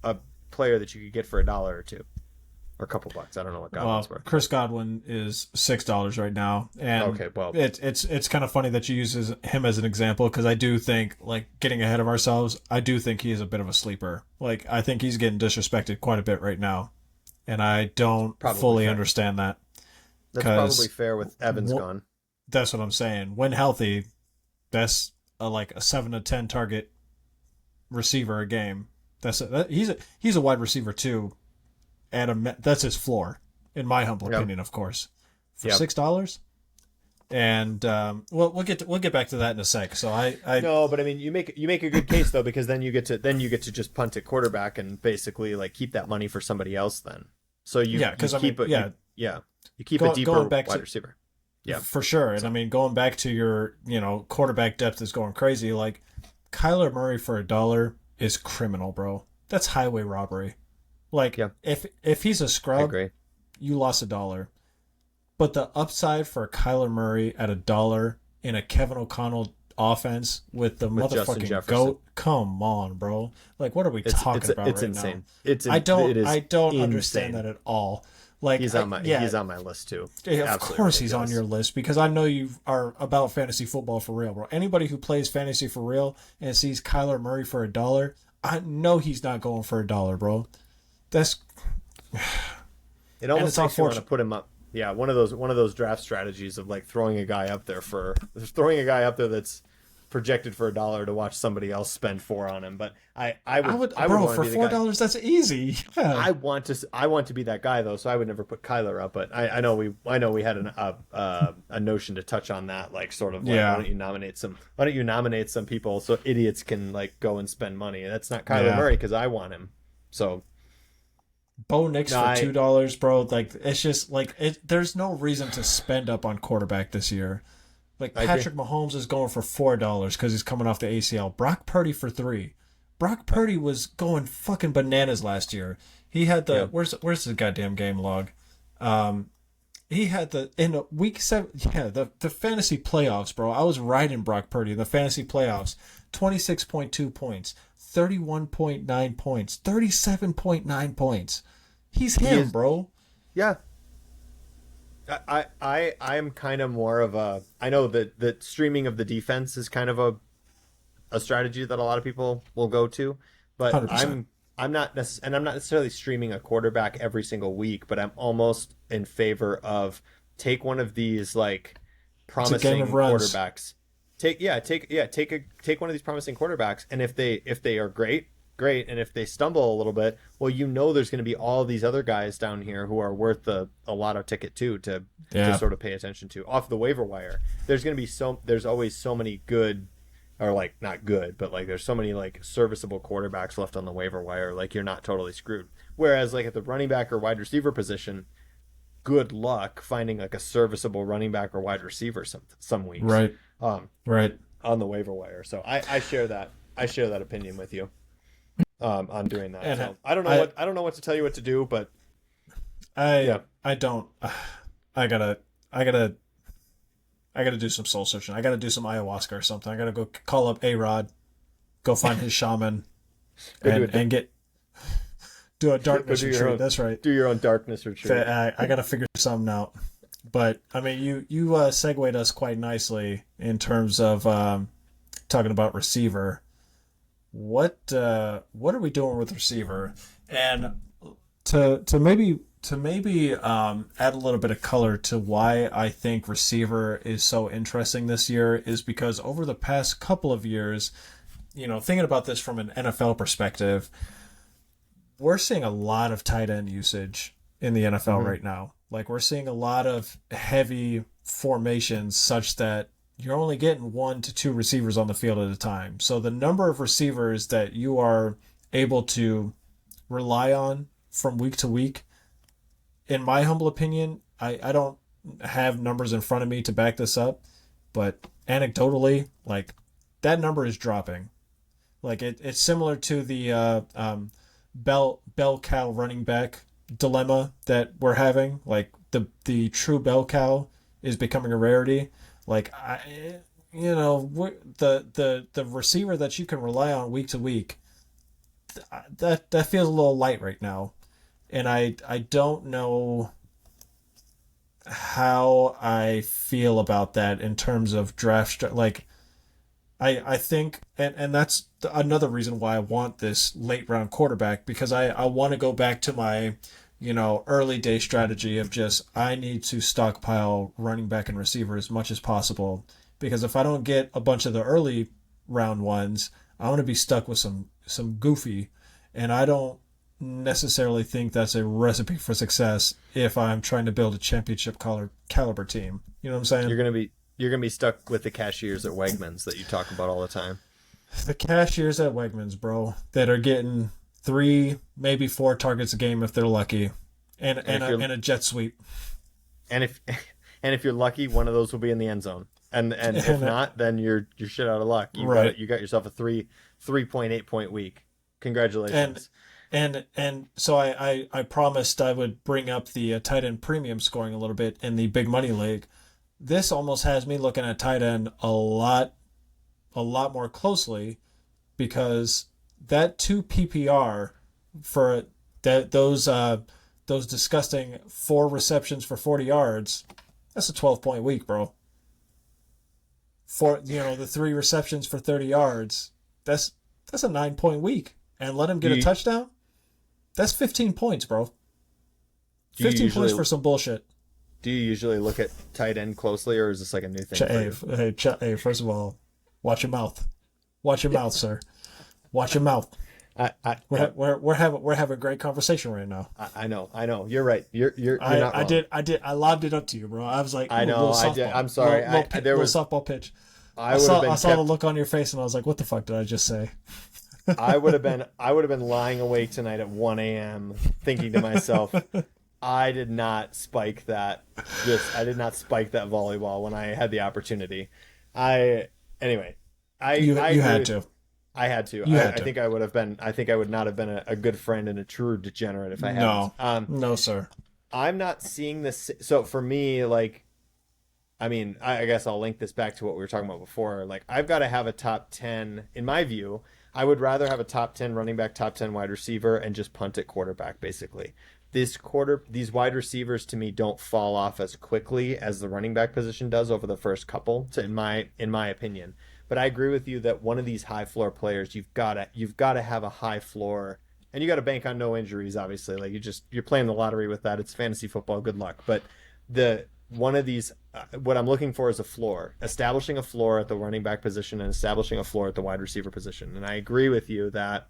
a player that you could get for $1 or $2 or a couple bucks? I don't know what Godwin's worth. Chris Godwin is $6 right now, and okay, well, it's kind of funny that you use him as an example because I do think, like, getting ahead of ourselves, I do think he is a bit of a sleeper. Like, I think he's getting disrespected quite a bit right now, and I don't fully understand that. That's probably fair with Evans gone. That's what I'm saying. When healthy, that's like a 7 to 10 target receiver a game. He's a wide receiver too. That's his floor, in my humble opinion, of course. For $6, and we'll get back to that in a sec. So I no, but I mean you make a good case though, because then you get to just punt at quarterback and basically like keep that money for somebody else then. So you keep a deeper wide receiver. Yeah, for sure. And I mean, going back to your quarterback depth is going crazy. Like Kyler Murray for $1 is criminal, bro. That's highway robbery. Like, if he's a scrub, you lost $1. But the upside for Kyler Murray at $1 in a Kevin O'Connell offense with motherfucking GOAT, come on, bro. Like, what are we talking about right insane. Now? I don't understand that at all. Like, he's on my list too. Yeah, of course he's on your list because I know you are about fantasy football for real, bro. Anybody who plays fantasy for real and sees Kyler Murray for $1, I know he's not going for $1, bro. That's it. Almost makes you want to put him up. Yeah, one of those draft strategies of like throwing a guy up there that's projected for $1 to watch somebody else spend $4 on him. But I would bro, for $4 that's easy. Yeah. I want to be that guy though, so I would never put Kyler up. But I know we had a notion to touch on that, like sort of like, why don't you nominate some people so idiots can like go and spend money? And that's not Kyler Murray because I want him. So Bo Nix for $2, bro. Like it's just like there's no reason to spend up on quarterback this year. Like Patrick Mahomes is going for $4 because he's coming off the ACL. Brock Purdy for $3. Brock Purdy was going fucking bananas last year. He had the where's the goddamn game log? He had in week 7. Yeah, the fantasy playoffs, bro. I was riding Brock Purdy in the fantasy playoffs. 26.2 points, 31.9 points, 37.9 points. He's him, bro. Yeah. I'm kind of more of a. I know that streaming of the defense is kind of a strategy that a lot of people will go to, but 100%. I'm not necessarily streaming a quarterback every single week, but I'm almost in favor of take one of these like promising quarterbacks. Take one of these promising quarterbacks, and if they are great, great. And if they stumble a little bit, well, there's going to be all these other guys down here who are worth a lotto ticket too to sort of pay attention to off the waiver wire. There's going to be there's always so many good, or like not good, but like there's so many like serviceable quarterbacks left on the waiver wire. Like you're not totally screwed. Whereas like at the running back or wide receiver position, good luck finding like a serviceable running back or wide receiver some weeks. Right. Right. On the waiver wire. So I share that. I share that opinion with you on doing that. And so I don't know what to tell you what to do, but I don't. I gotta do some soul searching. I gotta do some ayahuasca or something. I gotta go call up A-Rod, go find his shaman, and do a darkness retreat. That's right. Do your own darkness retreat. I gotta figure something out. But I mean, you segued us quite nicely in terms of talking about receiver. What are we doing with receiver? And to maybe add a little bit of color to why I think receiver is so interesting this year is because over the past couple of years, thinking about this from an NFL perspective, we're seeing a lot of tight end usage in the NFL right now. Like we're seeing a lot of heavy formations such that you're only getting 1 to 2 receivers on the field at a time. So the number of receivers that you are able to rely on from week to week, in my humble opinion, I don't have numbers in front of me to back this up, but anecdotally, like that number is dropping. Like it's similar to the bell cow running back dilemma that we're having. Like the true bell cow is becoming a rarity. Like the receiver that you can rely on week to week, that feels a little light right now, and I don't know how I feel about that in terms of draft. Like I think, and that's another reason why I want this late round quarterback, because I want to go back to my early day strategy of just I need to stockpile running back and receiver as much as possible, because if I don't get a bunch of the early round ones, I want to be stuck with some goofy, and I don't necessarily think that's a recipe for success if I'm trying to build a championship caliber team. You know what I'm saying? You're gonna be stuck with the cashiers at Wegmans that you talk about all the time. The cashiers at Wegmans, bro, that are getting 3, maybe 4 targets a game if they're lucky, and a jet sweep. And if you're lucky, one of those will be in the end zone. And if not, then you're shit out of luck. You got yourself a 3.8 point week. Congratulations. And so I promised I would bring up the tight end premium scoring a little bit in the big money league. This almost has me looking at tight end a lot more closely, because that 2 PPR for those disgusting 4 receptions for 40 yards, that's a 12-point week, bro. For the 3 receptions for 30 yards, that's a 9-point week. And let him get a touchdown, that's 15 points, bro. 15 points for some bullshit. Do you usually look at tight end closely, or is this like a new thing? Hey, first of all, watch your mouth. Watch your mouth, sir. Watch your mouth. We're having a great conversation right now. I know. You're right. You're not wrong. I lobbed it up to you, bro. I was like, I know. I did. I'm sorry. There was softball pitch. I saw the look on your face, and I was like, what the fuck did I just say? I would have been lying awake tonight at 1 a.m. thinking to myself, I did not spike that volleyball when I had the opportunity. I had to. I think I would not have been a good friend and a true degenerate if I hadn't. No, sir. I'm not seeing this. So for me, like, I mean, I guess I'll link this back to what we were talking about before. Like, I've got to have a top 10. In my view, I would rather have a top 10 running back, top 10 wide receiver, and just punt at quarterback, basically. These wide receivers to me don't fall off as quickly as the running back position does over the first couple, in my opinion. But I agree with you that one of these high floor players, you've got to have a high floor, and you got to bank on no injuries. Obviously, like you're playing the lottery with that. It's fantasy football. Good luck. But one of these, what I'm looking for is a floor, establishing a floor at the running back position and establishing a floor at the wide receiver position. And I agree with you that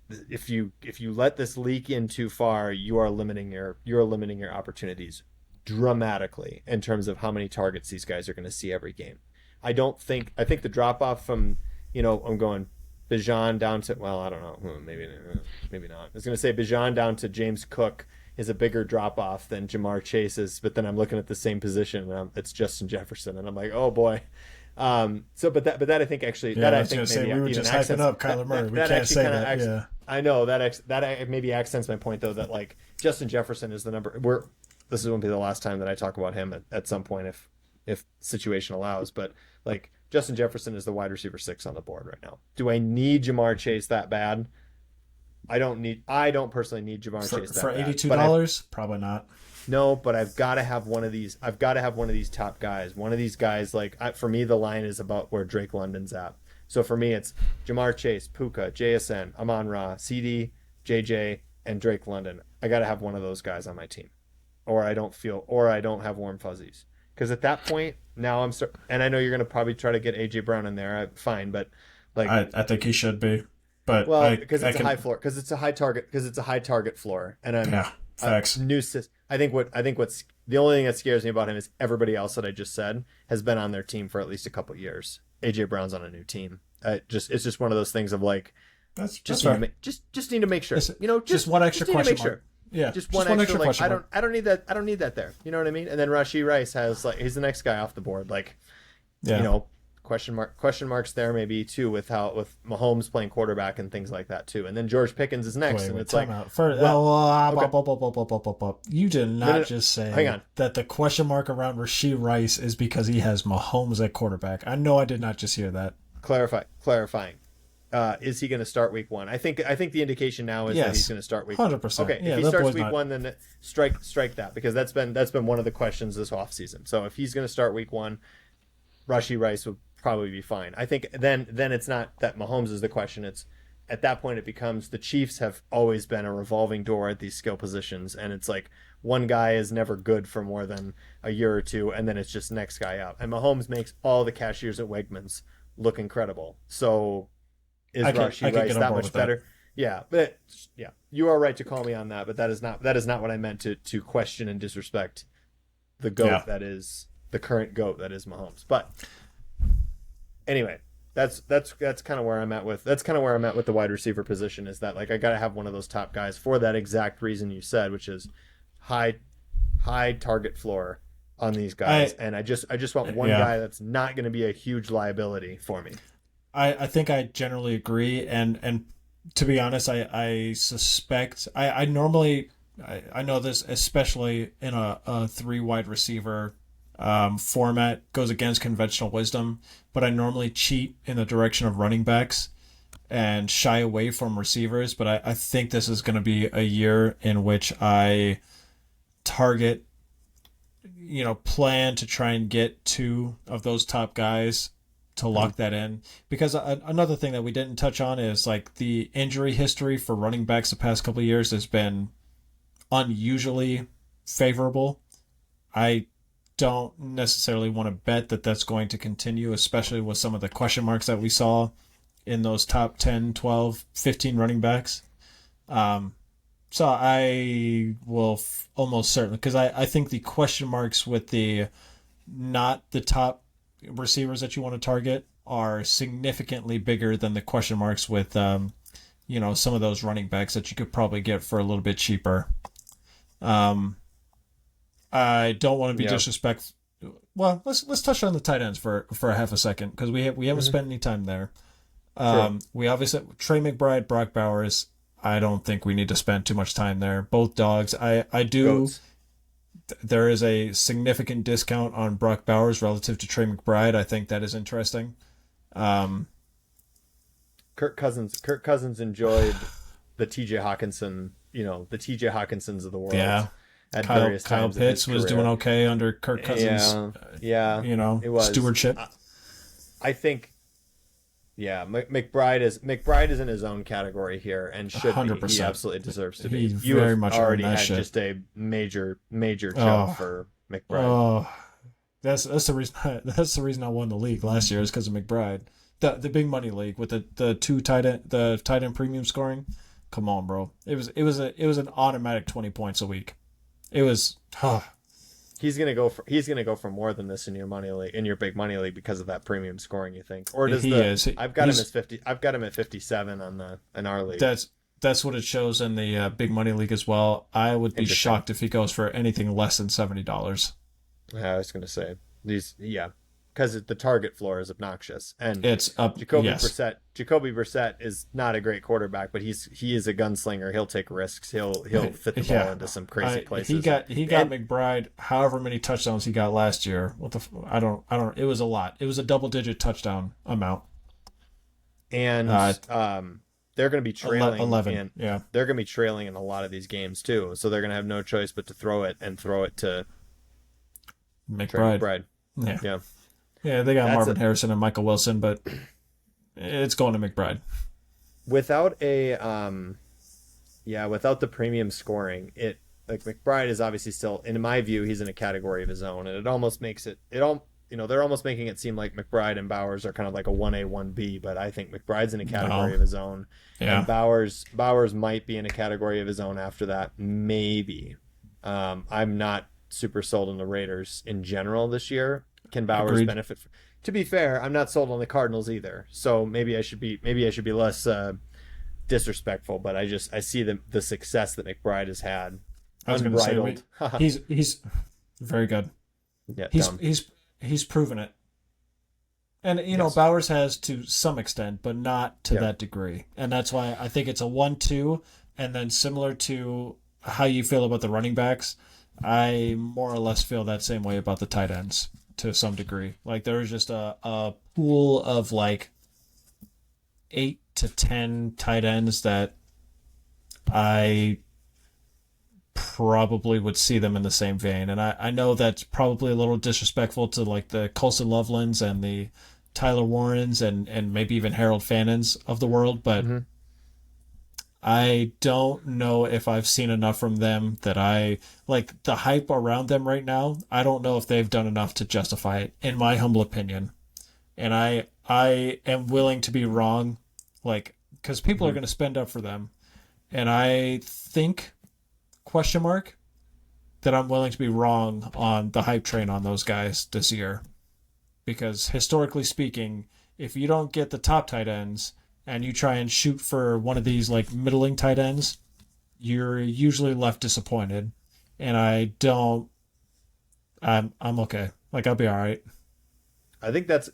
if you let this leak in too far, you are limiting your opportunities dramatically in terms of how many targets these guys are going to see every game. I think the drop off from, I'm going Bijan down to, well, I don't know, maybe not. I was going to say Bijan down to James Cook is a bigger drop off than Jamar Chase is, but then I'm looking at the same position and it's Justin Jefferson, and I'm like, oh boy. But that I think actually, Yeah, that I I was think gonna say maybe we were even just hyping up Kyler Murray. We can't say that. Yeah. I know that maybe accents my point though, that like Justin Jefferson is the number. This is going to be the last time that I talk about him at some point if situation allows. But like Justin Jefferson is the wide receiver 6 on the board right now. Do I need Jamar Chase that bad? I don't personally need Jamar Chase that for bad. $82. Probably not. No, but I've got to have one of these. I've got to have one of these top guys. One of these guys, for me, the line is about where Drake London's at. So for me, it's Jamar Chase, Puka, JSN, Amon-Ra, CD, JJ, and Drake London. I got to have one of those guys on my team, or I don't have warm fuzzies. Because at that point, now and I know you're going to probably try to get AJ Brown in there. Fine, but like I think he should be. But because it's a high floor, because it's a high target floor, and I'm facts. I think what's the only thing that scares me about him is everybody else that I just said has been on their team for at least a couple years. AJ Brown's on a new team. It's just one of those things of like, just need to make sure. Just one extra question mark. Yeah, just one extra question mark. I don't need that. I don't need that there. You know what I mean? And then Rashee Rice has he's the next guy off the board. Question marks there maybe too with Mahomes playing quarterback and things like that too. And then George Pickens is next, and it's like, you did not just say that the question mark around Rashee Rice is because he has Mahomes at quarterback. I know I did not just hear that. Clarifying. Is he going to start week 1? I think the indication now is that he's going to start week 100%. Okay, if he starts week 1, then strike that, because that's been one of the questions this offseason. So if he's going to start week 1, Rashee Rice would probably be fine. I think then it's not that Mahomes is the question. It's at that point it becomes the Chiefs have always been a revolving door at these skill positions, and it's like one guy is never good for more than a year or two, and then it's just next guy up. And Mahomes makes all the cashiers at Wegmans look incredible. So is Rashee Rice that much better? Yeah, but you are right to call me on that, but that is not what I meant to question and disrespect the GOAT that is the current GOAT that is Mahomes. But anyway, that's kind of where I'm at with the wide receiver position, is that like I got to have one of those top guys for that exact reason you said, which is high target floor on these guys, and I just want one guy that's not going to be a huge liability for me. I think I generally agree, and to be honest, I suspect I normally know this, especially in a 3 wide receiver format, goes against conventional wisdom, but I normally cheat in the direction of running backs and shy away from receivers. But I think this is going to be a year in which I target, plan to try and get 2 of those top guys to lock that in. Because another thing that we didn't touch on is like the injury history for running backs the past couple of years has been unusually favorable. I don't necessarily want to bet that that's going to continue, especially with some of the question marks that we saw in those top 10, 12, 15 running backs. So I will almost certainly, because I think the question marks with not the top receivers that you want to target are significantly bigger than the question marks with, some of those running backs that you could probably get for a little bit cheaper. I don't want to be disrespectful. Well, let's touch on the tight ends for a half a second, because we haven't spent any time there. We obviously Trey McBride, Brock Bowers. I don't think we need to spend too much time there. Both dogs. I do. Goats. There is a significant discount on Brock Bowers relative to Trey McBride. I think that is interesting. Kirk Cousins enjoyed the TJ Hawkinson, the TJ Hawkinsons of the world. Yeah. At various Kyle times Pitts was doing okay under Kirk Cousins. It was stewardship. I think. Yeah, McBride is in his own category here and should 100%. Be. He absolutely deserves to be. You very much already had shit. Just a major jump for McBride. Oh, that's the reason. That's the reason I won the league last year, is because of McBride. The big money league with the tight end premium scoring. come on, bro. It was an automatic 20 points a week. It was. He's gonna go for more than this in your money league, in your big money league, because of that premium scoring. You think, or does I've got him as 50. I've got him at 57 in our league. That's what it shows in the big money league as well. I would be shocked if he goes for anything less than $70. Yeah, I was gonna say because the target floor is obnoxious, and it's up. Jacoby Brissett is not a great quarterback, but he is a gunslinger. He'll take risks. He'll fit the ball into some crazy places. He got McBride however many touchdowns he got last year. I don't. It was a lot. It was a double-digit touchdown amount. And they're going to be trailing 11. Yeah, they're going to be trailing in a lot of these games too. So they're going to have no choice but to throw it to McBride. Yeah. Yeah, they got Marvin Harrison and Michael Wilson, but it's going to McBride. Without without the premium scoring, McBride is obviously still, in my view, he's in a category of his own, and it almost makes they're almost making it seem like McBride and Bowers are kind of like a 1A, 1B, but I think McBride's in a category of his own. Yeah. And Bowers might be in a category of his own after that, maybe. I'm not super sold on the Raiders in general this year. Can Bowers benefit? To be fair, I'm not sold on the Cardinals either. So maybe I should be less disrespectful. But I see the success that McBride has had. I was going to say he's very good. Yeah, he's proven it. And Bowers has to some extent, but not to that degree. And that's why I think it's a 1-2. And then similar to how you feel about the running backs, I more or less feel that same way about the tight ends. To some degree, like there's just a pool of like 8 to 10 tight ends that I probably would see them in the same vein. And I know that's probably a little disrespectful to like the Colson Lovelands and the Tyler Warrens and maybe even Harold Fannons of the world, but I don't know if I've seen enough from them that I like the hype around them right now. I don't know if they've done enough to justify it, in my humble opinion. And I am willing to be wrong, like, because people are going to spend up for them. And I think, that I'm willing to be wrong on the hype train on those guys this year. Because historically speaking, if you don't get the top tight ends, and you try and shoot for one of these like middling tight ends, you're usually left disappointed. And I'm okay. Like I'll be all right. I think that's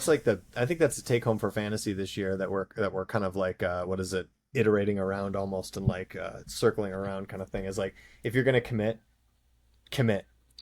like I think that's the take home for fantasy this year that we're kind of like what is it, iterating around almost, and like circling around kind of thing, is like, if you're gonna commit,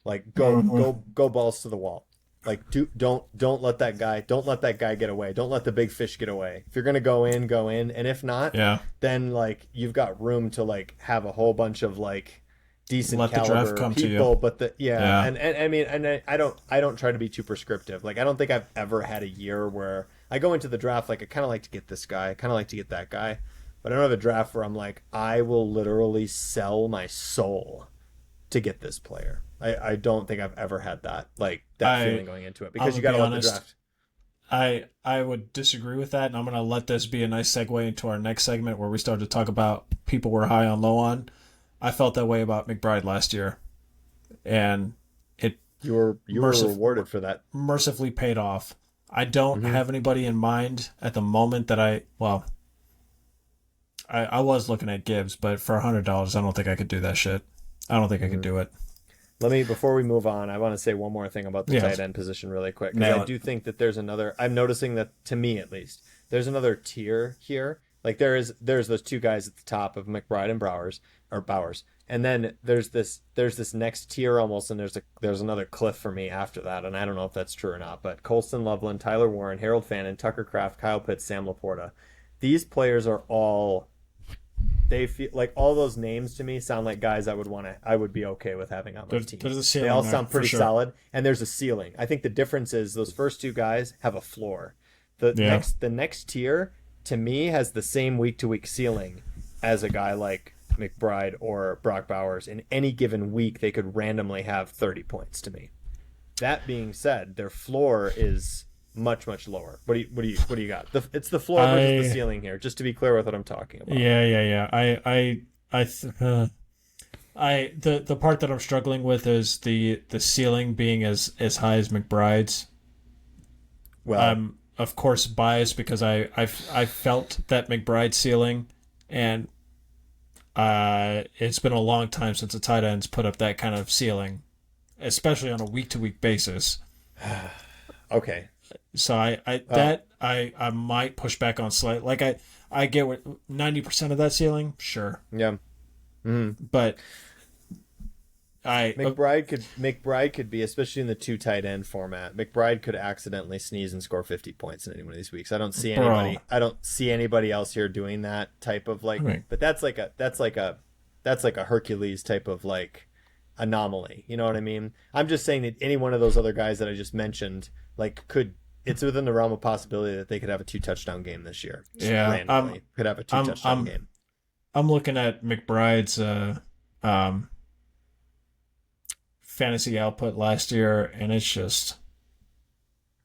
like go balls to the wall. Like don't let that guy get away. Don't let the big fish get away. If you're gonna go in, and if not, then like you've got room to like have a whole bunch of like decent caliber people. But and I mean, and I don't try to be too prescriptive. Like I don't think I've ever had a year where I go into the draft like I kind of like to get this guy, I kind of like to get that guy, but I don't have a draft where I'm like I will literally sell my soul to get this player. I don't think I've ever had that feeling going into it, because you got to let the draft. I would disagree with that, and I'm going to let this be a nice segue into our next segment where we start to talk about people we're high on, low on. I felt that way about McBride last year, and you were rewarded for that. Mercifully paid off. I don't have anybody in mind at the moment that I was looking at Gibbs, but for $100, I don't think I could do that shit. I don't think I could do it. Before we move on, I want to say one more thing about the tight end position really quick. Because I do think that there's another, I'm noticing that, to me at least, there's another tier here. Like there's those two guys at the top of McBride and Bowers. And then there's this next tier almost, and there's another cliff for me after that. And I don't know if that's true or not, but Colston Loveland, Tyler Warren, Harold Fannin, Tucker Kraft, Kyle Pitts, Sam Laporta. These players are all, they feel like, all those names to me sound like guys I would be okay with having on my team. They all sound pretty solid, and there's a ceiling. I think the difference is those first two guys have a floor. The next tier to me has the same week-to-week ceiling as a guy like McBride or Brock Bowers. In any given week, they could randomly have 30 points to me. That being said, their floor is much lower. What do you got? It's the floor versus the I ceiling here. Just to be clear with what I'm talking about. yeah. The part that I'm struggling with is the ceiling being as high as McBride's. Well, I'm of course biased because I felt that McBride ceiling, and it's been a long time since a tight end's put up that kind of ceiling, especially on a week to week basis. okay. So I might push back on slight. Like I get what 90% of that ceiling, sure, Yeah. but McBride could be, especially in the two tight end format. McBride could accidentally sneeze and score 50 points in any one of these weeks. I don't see anybody. Bro. I don't see anybody else here doing that type of like. I mean, But that's like a Hercules type of like anomaly. You know what I mean? I'm just saying that any one of those other guys that I just mentioned like could. It's within the realm of possibility that they could have a 2-touchdown game this year. Just yeah, randomly could have a 2-touchdown game. I'm looking at McBride's fantasy output last year, and it's just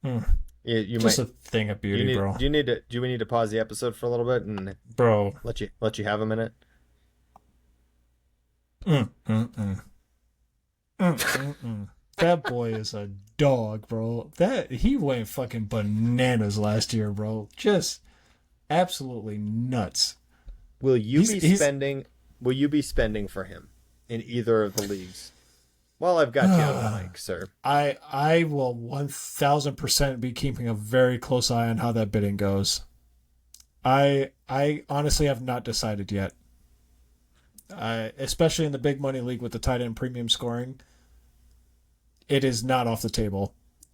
You just might. a thing of beauty, bro. Do we need to pause the episode for a little bit and Bro, let you have a minute? mm, mm, mm. That boy is a dog, bro. That he went fucking bananas last year, bro. Just absolutely nuts. Will you He's- be he's- spending? Will you be spending for him in either of the leagues? Well, I've got you on the mic, sir. I will 1000% be keeping a very close eye on how that bidding goes. I honestly have not decided yet. Especially in the big money league with the tight end premium scoring, it is not off the table,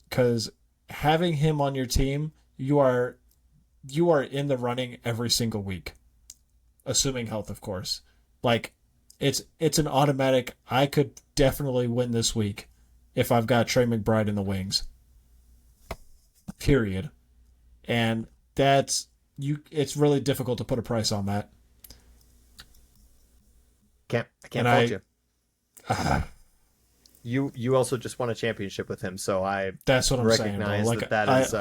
because having him on your team, you are in the running every single week, assuming health, of course. Like it's an automatic. I could definitely win this week if I've got Trey McBride in the wings. Period. And that's you. It's really difficult to put a price on that. I can't And fault you. You also just won a championship with him, so I That's what I'm saying, bro. recognize Like that is.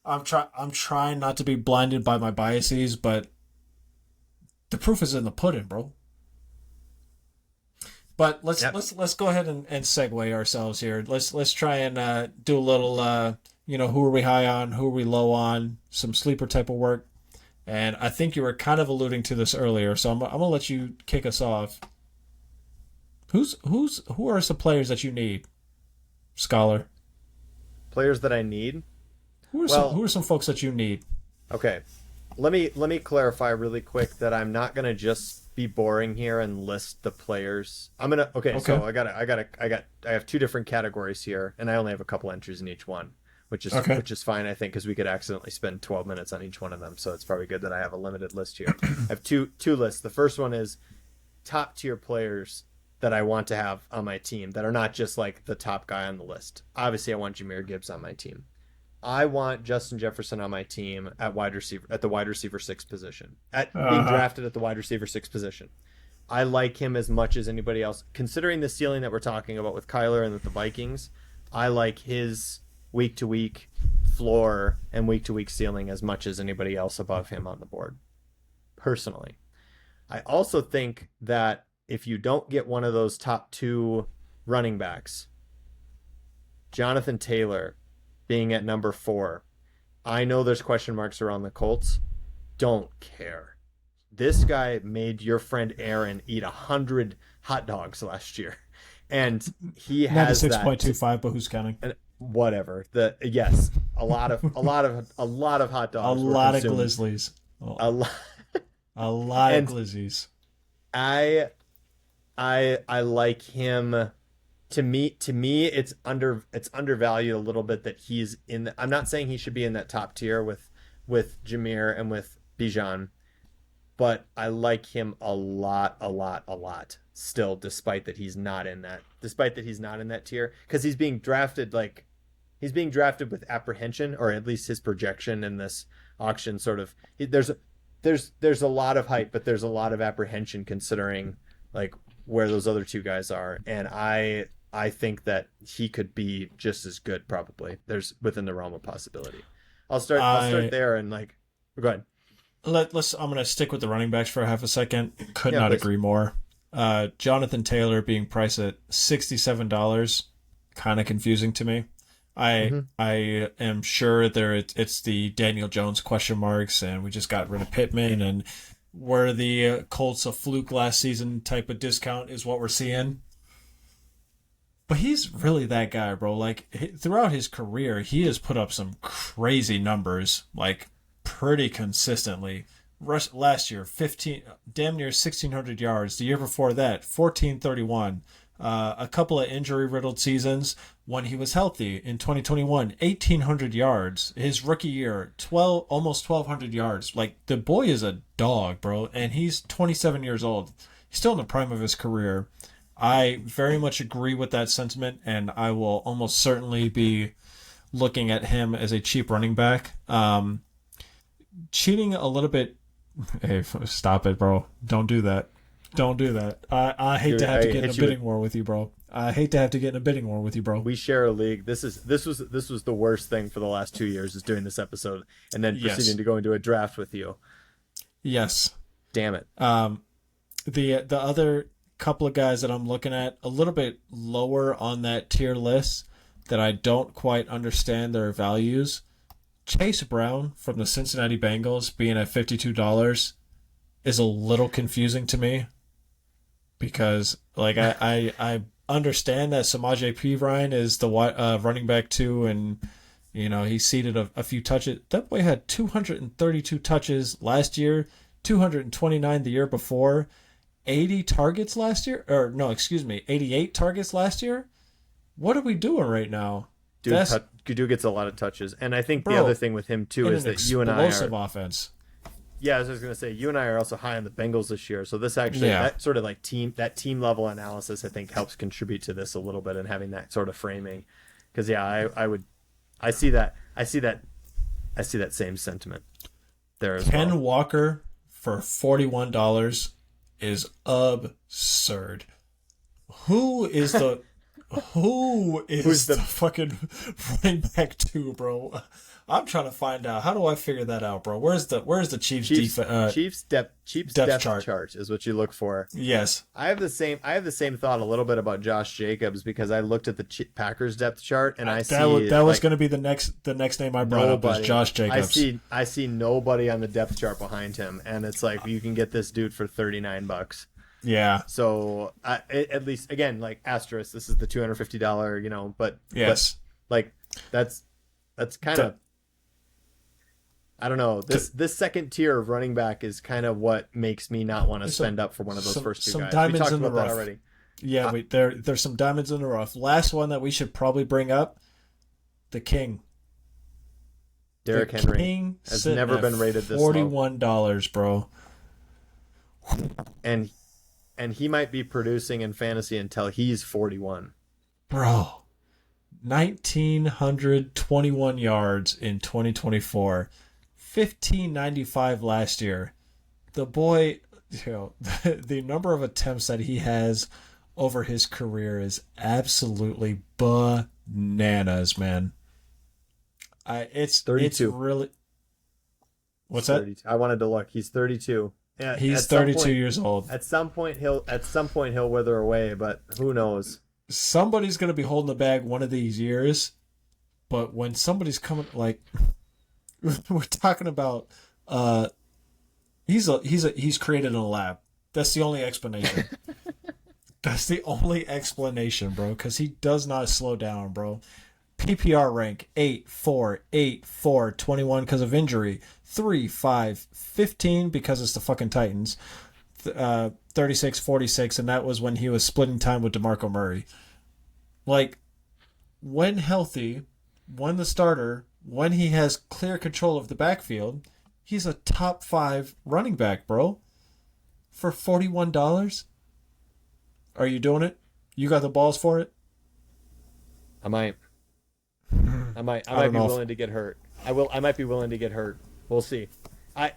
I'm trying not to be blinded by my biases, but the proof is in the pudding, bro. But let's go ahead and segue ourselves here. Let's try and do a little who are we high on, who are we low on, some sleeper type of work. And I think you were kind of alluding to this earlier, so I'm gonna let you kick us off. Who are some players that you need, Scholar? Players that I need. Who are some folks that you need? Okay, let me clarify really quick that I'm not gonna just be boring here and list the players. I'm gonna So I have two different categories here, and I only have a couple entries in each one, which is fine, I think, because we could accidentally spend 12 minutes on each one of them. So it's probably good that I have a limited list here. I have two lists. The first one is top tier players that I want to have on my team that are not just like the top guy on the list. Obviously, I want Jahmyr Gibbs on my team. I want Justin Jefferson on my team at the wide receiver 6 position, being drafted at the wide receiver 6 position. I like him as much as anybody else. Considering the ceiling that we're talking about with Kyler and with the Vikings, I like his week-to-week floor and week-to-week ceiling as much as anybody else above him on the board, personally. I also think that if you don't get one of those top 2 running backs, Jonathan Taylor being at number 4, I know there's question marks around the Colts. Don't care. This guy made your friend Aaron eat 100 hot dogs last year, and he has 96.25, but who's counting? Whatever. A lot of hot dogs. A lot of Glizzlies. A lot. A lot of Glizzies. I like him. To me, it's undervalued a little bit that he's in. I'm not saying he should be in that top tier with Jahmyr and with Bijan, but I like him a lot still, despite that he's not in that tier, because he's being drafted with apprehension, or at least his projection in this auction sort of. There's a lot of hype, but there's a lot of apprehension considering like where those other two guys are, and I think that he could be just as good. Probably there's within the realm of possibility. I'll start there and like go ahead. Let's. I'm gonna stick with the running backs for half a second. Could Yeah, not please. agree more. Jonathan Taylor being priced at $67, kind of confusing to me. Hmm. I am sure it's the Daniel Jones question marks, and we just got rid of Pittman, and where the Colts a fluke last season type of discount is what we're seeing. But he's really that guy, bro. Like throughout his career, he has put up some crazy numbers, like pretty consistently. Last year, 15, damn near 1,600 yards. The year before that, 1,431. A couple of injury riddled seasons when he was healthy in 2021, 1,800 yards. His rookie year, 12, almost 1,200 yards. Like the boy is a dog, bro, and he's 27 years old. He's still in the prime of his career. I very much agree with that sentiment, and I will almost certainly be looking at him as a cheap running back. Cheating a little bit. Hey, stop it, bro. Don't do that. Don't do that. I hate to have to get in a bidding war with you, bro. I hate to have to get in a bidding war with you, bro. We share a league. This was the worst thing for the last 2 years is doing this episode and then proceeding to go into a draft with you. Yes. Damn it. The other couple of guys that I'm looking at a little bit lower on that tier list that I don't quite understand their values. Chase Brown from the Cincinnati Bengals being at $52 is a little confusing to me because like I understand that Samaje Perine is the running back too, and you know he ceded a few touches. That boy had 232 touches last year, 229 the year before, 80 targets last year, or no, excuse me, 88 targets last year. What are we doing right now? Dude gets a lot of touches, and I think the other thing with him too is that you and I are explosive offense. Yeah, I was just gonna say you and I are also high on the Bengals this year, so this actually that sort of like team level analysis I think helps contribute to this a little bit and having that sort of framing, because I see that same sentiment there as well. Ken Walker for $41 is absurd. Who's the fucking running back two, bro? I'm trying to find out. How do I figure that out, bro? Where's the Chiefs depth chart is what you look for. Yes. I have the same thought a little bit about Josh Jacobs because I looked at the Packers depth chart and I see that was going to be the next name I brought up was Josh Jacobs. I see nobody on the depth chart behind him, and it's like you can get this dude for $39. Yeah. So at least again, like asterisk, this is the $250, but yes, but, like that's kind of. I don't know. This second tier of running back is kind of what makes me not want to spend up for one of those first two guys. We talked about that already. Yeah, there's some diamonds in the rough. Last one that we should probably bring up, the King. Derrick Henry has never been rated this low. $41, bro. And he might be producing in fantasy until he's 41. Bro, 1,921 yards in 2024. 1,595 last year. The boy, the number of attempts that he has over his career is absolutely bananas, man. It's 32. It's really. What's that? 32. I wanted to look. He's 32. Yeah, he's 32 years old. At some point he'll wither away, but who knows? Somebody's gonna be holding the bag one of these years, but when somebody's coming, like we're talking about, he's created in a lab. That's the only explanation. That's the only explanation, bro. Because he does not slow down, bro. PPR rank 8-4, 8-4, 21 because of injury, 3-5, 15 because it's the fucking Titans, 36-46, and that was when he was splitting time with DeMarco Murray. Like, when healthy, when the starter, when he has clear control of the backfield, he's a top 5 running back, bro. For $41? Are you doing it? You got the balls for it? I might be willing to get hurt. I might be willing to get hurt. We'll see. I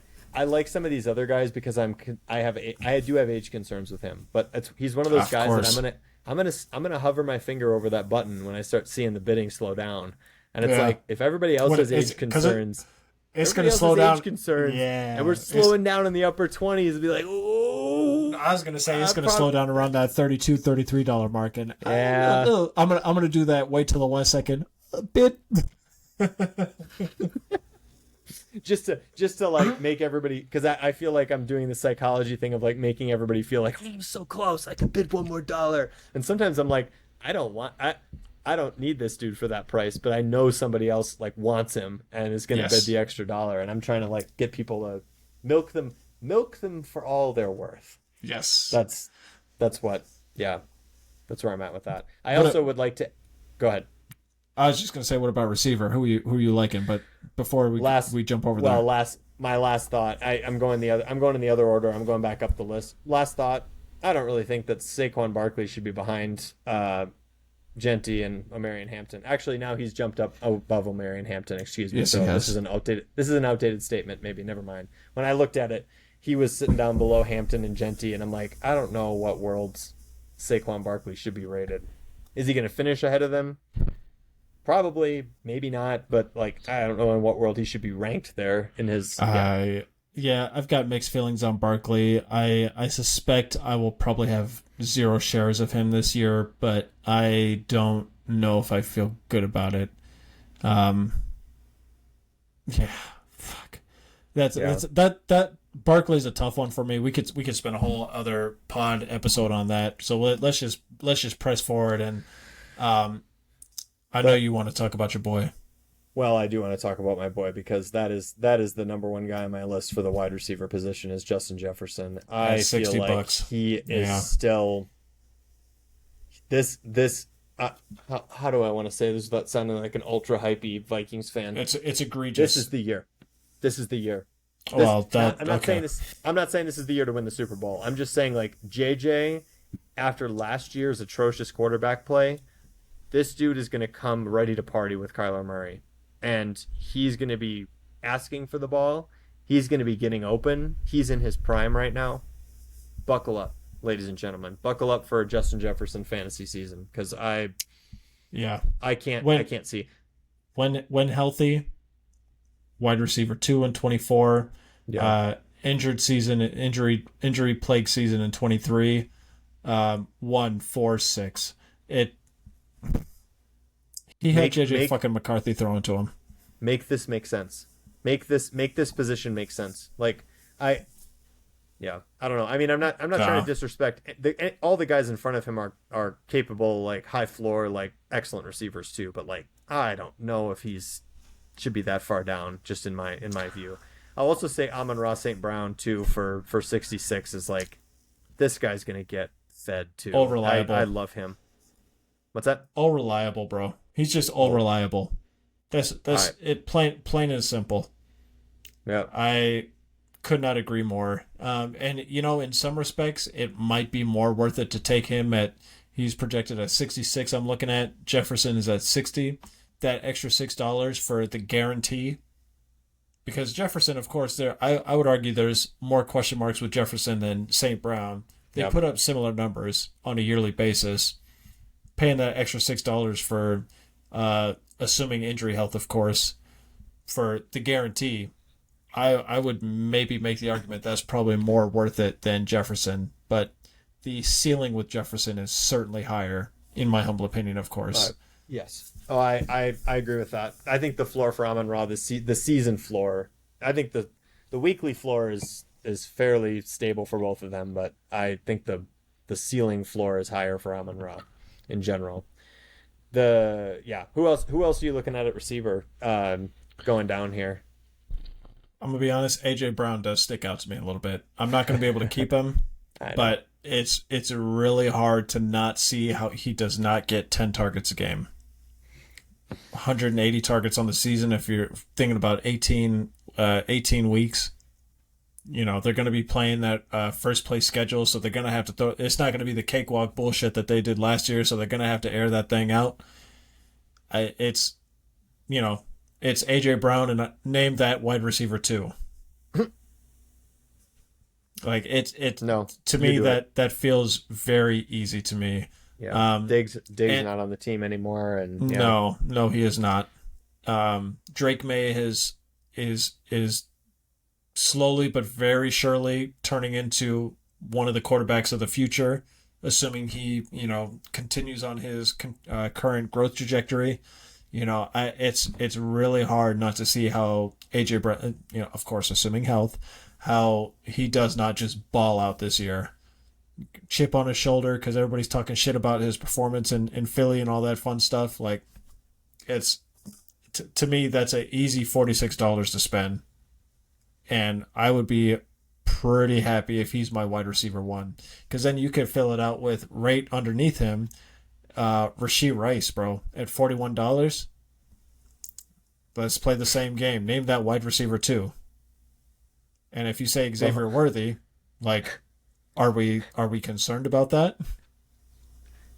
like some of these other guys because I do have age concerns with him, but he's one of those guys that I'm gonna hover my finger over that button when I start seeing the bidding slow down. And it's Yeah. like if everybody else What has it's age because concerns, it's everybody going to else slow has down. age concerns, Yeah. and we're slowing down in the upper 20s, and be like, oh, I was going to say it's going to slow down around that $32, $33 mark, and yeah. I'm gonna do that. Wait till the 1 second a bit. just to like make everybody, because I feel like I'm doing the psychology thing of like making everybody feel like, oh, I'm so close, I could bid one more dollar. And sometimes I'm like, I don't need this dude for that price, but I know somebody else like wants him and is gonna bid the extra dollar, and I'm trying to like get people to milk them for all they're worth. Yes. That's what, yeah, that's where I'm at with that. I also would like to go ahead. I was just gonna say, what about receiver? Who are you liking? But before we jump over there, my last thought. I'm going in the other order. I'm going back up the list. Last thought. I don't really think that Saquon Barkley should be behind Genty and Omarion Hampton. Actually, now he's jumped up above Omarion Hampton. Excuse me. Yes, so he has. This is an outdated statement. Maybe never mind. When I looked at it, he was sitting down below Hampton and Genty, and I'm like, I don't know what worlds Saquon Barkley should be rated. Is he going to finish ahead of them? Probably, maybe not, but like I don't know in what world he should be ranked there in his. Yeah, I've got mixed feelings on Barkley. I suspect I will probably have 0 shares of him this year, but I don't know if I feel good about it. Yeah, fuck. That Barkley's a tough one for me. We could spend a whole other pod episode on that. So let's just press forward, and I know you want to talk about your boy. Well, I do want to talk about my boy because that is the number one guy on my list for the wide receiver position is Justin Jefferson. I feel like $60. he is still this. How do I want to say this without sounding like an ultra hypey Vikings fan? It's egregious. This is the year. I'm not saying this is the year to win the Super Bowl. I'm just saying like JJ, after last year's atrocious quarterback play, this dude is going to come ready to party with Kyler Murray. And he's going to be asking for the ball. He's going to be getting open. He's in his prime right now. Buckle up, ladies and gentlemen. Buckle up for a Justin Jefferson fantasy season because I can't see. When healthy, wide receiver 2 in 24. Yeah. Injury plague season in 23. 1-4-6. He had JJ fucking McCarthy thrown to him. Make this make sense. Make this position make sense. Like I don't know. I mean, I'm not trying to disrespect all the guys in front of him are capable, like high floor, like excellent receivers too. But like I don't know if he's should be that far down. Just in my view. I'll also say Amon-Ra St. Brown too for 66 is like this guy's gonna get fed too. All reliable. I love him. What's that? All reliable, bro. He's just all reliable. That's right. It plain and simple. Yeah. I could not agree more. And in some respects, it might be more worth it to take him at. He's projected at 66. I'm looking at Jefferson is at 60. That extra $6 for the guarantee. Because Jefferson, of course, I would argue there's more question marks with Jefferson than St. Brown. They put up similar numbers on a yearly basis. Paying that extra $6 for, assuming injury health, of course, for the guarantee, I would maybe make the argument that's probably more worth it than Jefferson. But the ceiling with Jefferson is certainly higher, in my humble opinion, of course. Yes. Oh, I agree with that. I think the floor for Amon-Ra, the season floor, I think the weekly floor is fairly stable for both of them, but I think the ceiling floor is higher for Amon-Ra in general. Who else are you looking at receiver going down here? I'm gonna be honest, AJ Brown does stick out to me a little bit. I'm not gonna be able to keep him, but it's really hard to not see how he does not get 10 targets a game. 180 targets on the season if you're thinking about 18 weeks. They're going to be playing that first place schedule, so they're going to have to throw. It's not going to be the cakewalk bullshit that they did last year, so they're going to have to air that thing out. It's AJ Brown, and name that wide receiver 2. Like to me that feels very easy to me. Yeah, Um, Diggs and not on the team anymore, and yeah. no, he is not. Drake May is slowly but very surely turning into one of the quarterbacks of the future, assuming he, continues on his current growth trajectory. It's really hard not to see how AJ Brown, of course, assuming health, how he does not just ball out this year. Chip on his shoulder because everybody's talking shit about his performance in Philly and all that fun stuff. Like, it's to me that's an easy $46 to spend, and I would be pretty happy if he's my wide receiver one, because then you could fill it out with right underneath him, Rashee Rice, bro, at $41. Let's play the same game. Name that wide receiver two. And if you say Xavier Worthy, like, are we concerned about that?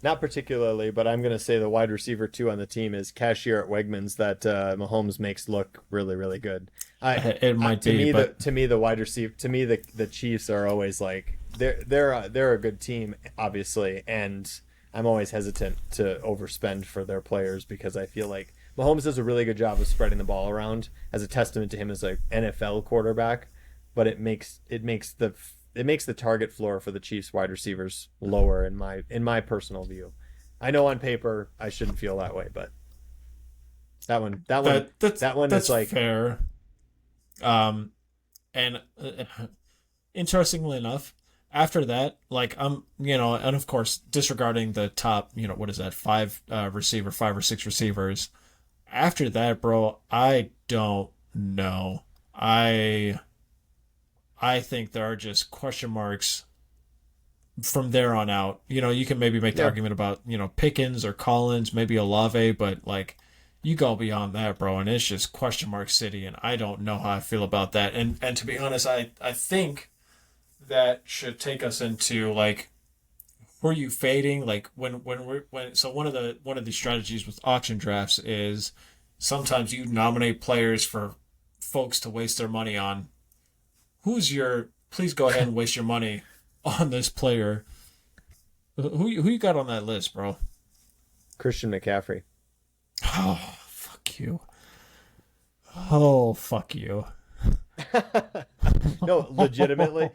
Not particularly, but I'm going to say the wide receiver 2 on the team is cashier at Wegmans that Mahomes makes look really, really good. It might to be, me, but to me, the wide receiver, to me, the Chiefs are always like they're a good team, obviously, and I'm always hesitant to overspend for their players because I feel like Mahomes does a really good job of spreading the ball around as a testament to him as an NFL quarterback, but it makes the target floor for the Chiefs wide receivers lower in my personal view. I know on paper I shouldn't feel that way, but that one that's is like fair. And interestingly enough, after that, like, and of course disregarding the top, what is that, five or six receivers. After that, bro, I don't know. I think there are just question marks from there on out. You can maybe make the argument about, Pickens or Collins, maybe Olave, but like, you go beyond that, bro, and it's just question mark city, and I don't know how I feel about that. And to be honest, I think that should take us into, like, were you fading? Like, so one of the strategies with auction drafts is sometimes you nominate players for folks to waste their money on. Please go ahead and waste your money on this player. Who you got on that list, bro? Christian McCaffrey. Oh, fuck you. Oh, fuck you. No, legitimately.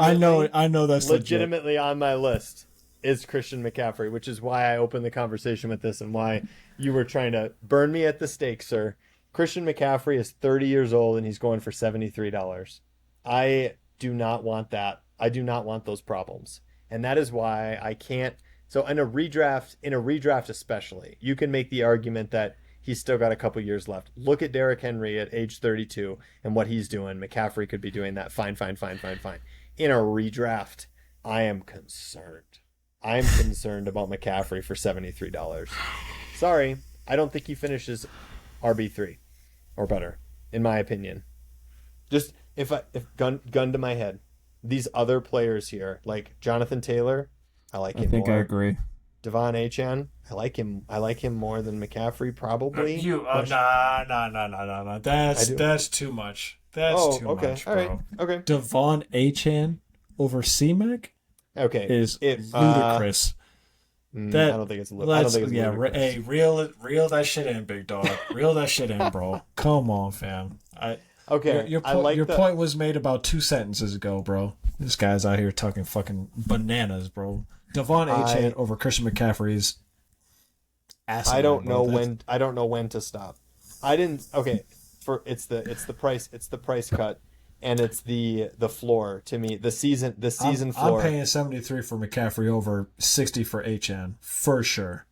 I know that's legitimately legit. On my list is Christian McCaffrey, which is why I opened the conversation with this and why you were trying to burn me at the stake, sir. Christian McCaffrey is 30 years old and he's going for $73. I do not want that. I do not want those problems. And that is why I can't. So in a redraft especially, you can make the argument that he's still got a couple years left. Look at Derrick Henry at age 32 and what he's doing. McCaffrey could be doing that. Fine. In a redraft, I am concerned. I'm concerned about McCaffrey for $73. Sorry, I don't think he finishes RB3 or better, in my opinion. Just if gun to my head, these other players here, like Jonathan Taylor, I like him more. I think I agree. Devon Achane, I like him more than McCaffrey, probably. No. That's too much. That's too much, bro. All right. Okay. Devon Achane over C-Mac? Okay. Is ludicrous. I don't think it's ludicrous. Hey, reel that shit in, big dog. Reel that shit in, bro. Come on, fam. Your point was made about 2 sentences ago, bro. This guy's out here talking fucking bananas, bro. Devon Achane over Christian McCaffrey's asinine. I don't know when to stop. I didn't. Okay, it's the price cut, and it's the floor to me. The season floor. I'm paying 73 for McCaffrey over 60 for Achane for sure.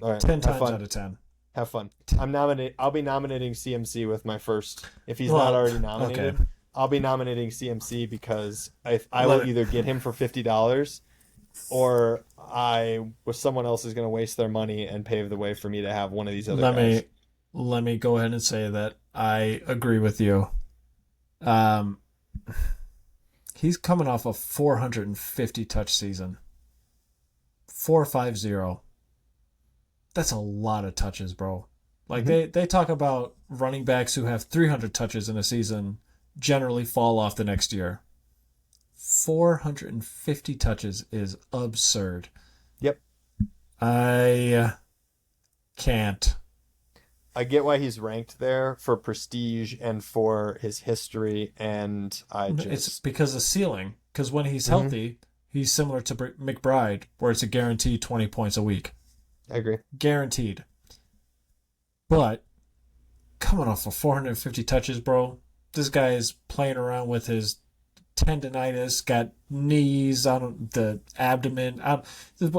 All right, 10 times out of 10. Have fun. I'll be nominating CMC with my first. If he's not already nominated, okay. I'll be nominating CMC because I will either get him for $50, or someone else is going to waste their money and pave the way for me to have one of these other guys. Let me go ahead and say that I agree with you. He's coming off a 450 touch season. 450. That's a lot of touches, bro. Like, they talk about running backs who have 300 touches in a season generally fall off the next year. 450 touches is absurd. Yep. I can't. I get why he's ranked there for prestige and for his history, and I It's just because of ceiling. Because when he's Mhm. healthy, he's similar to McBride, where it's a guaranteed 20 points a week. I agree. Guaranteed. But coming off of 450 touches, bro, this guy is playing around with his tendonitis, got knees on the abdomen.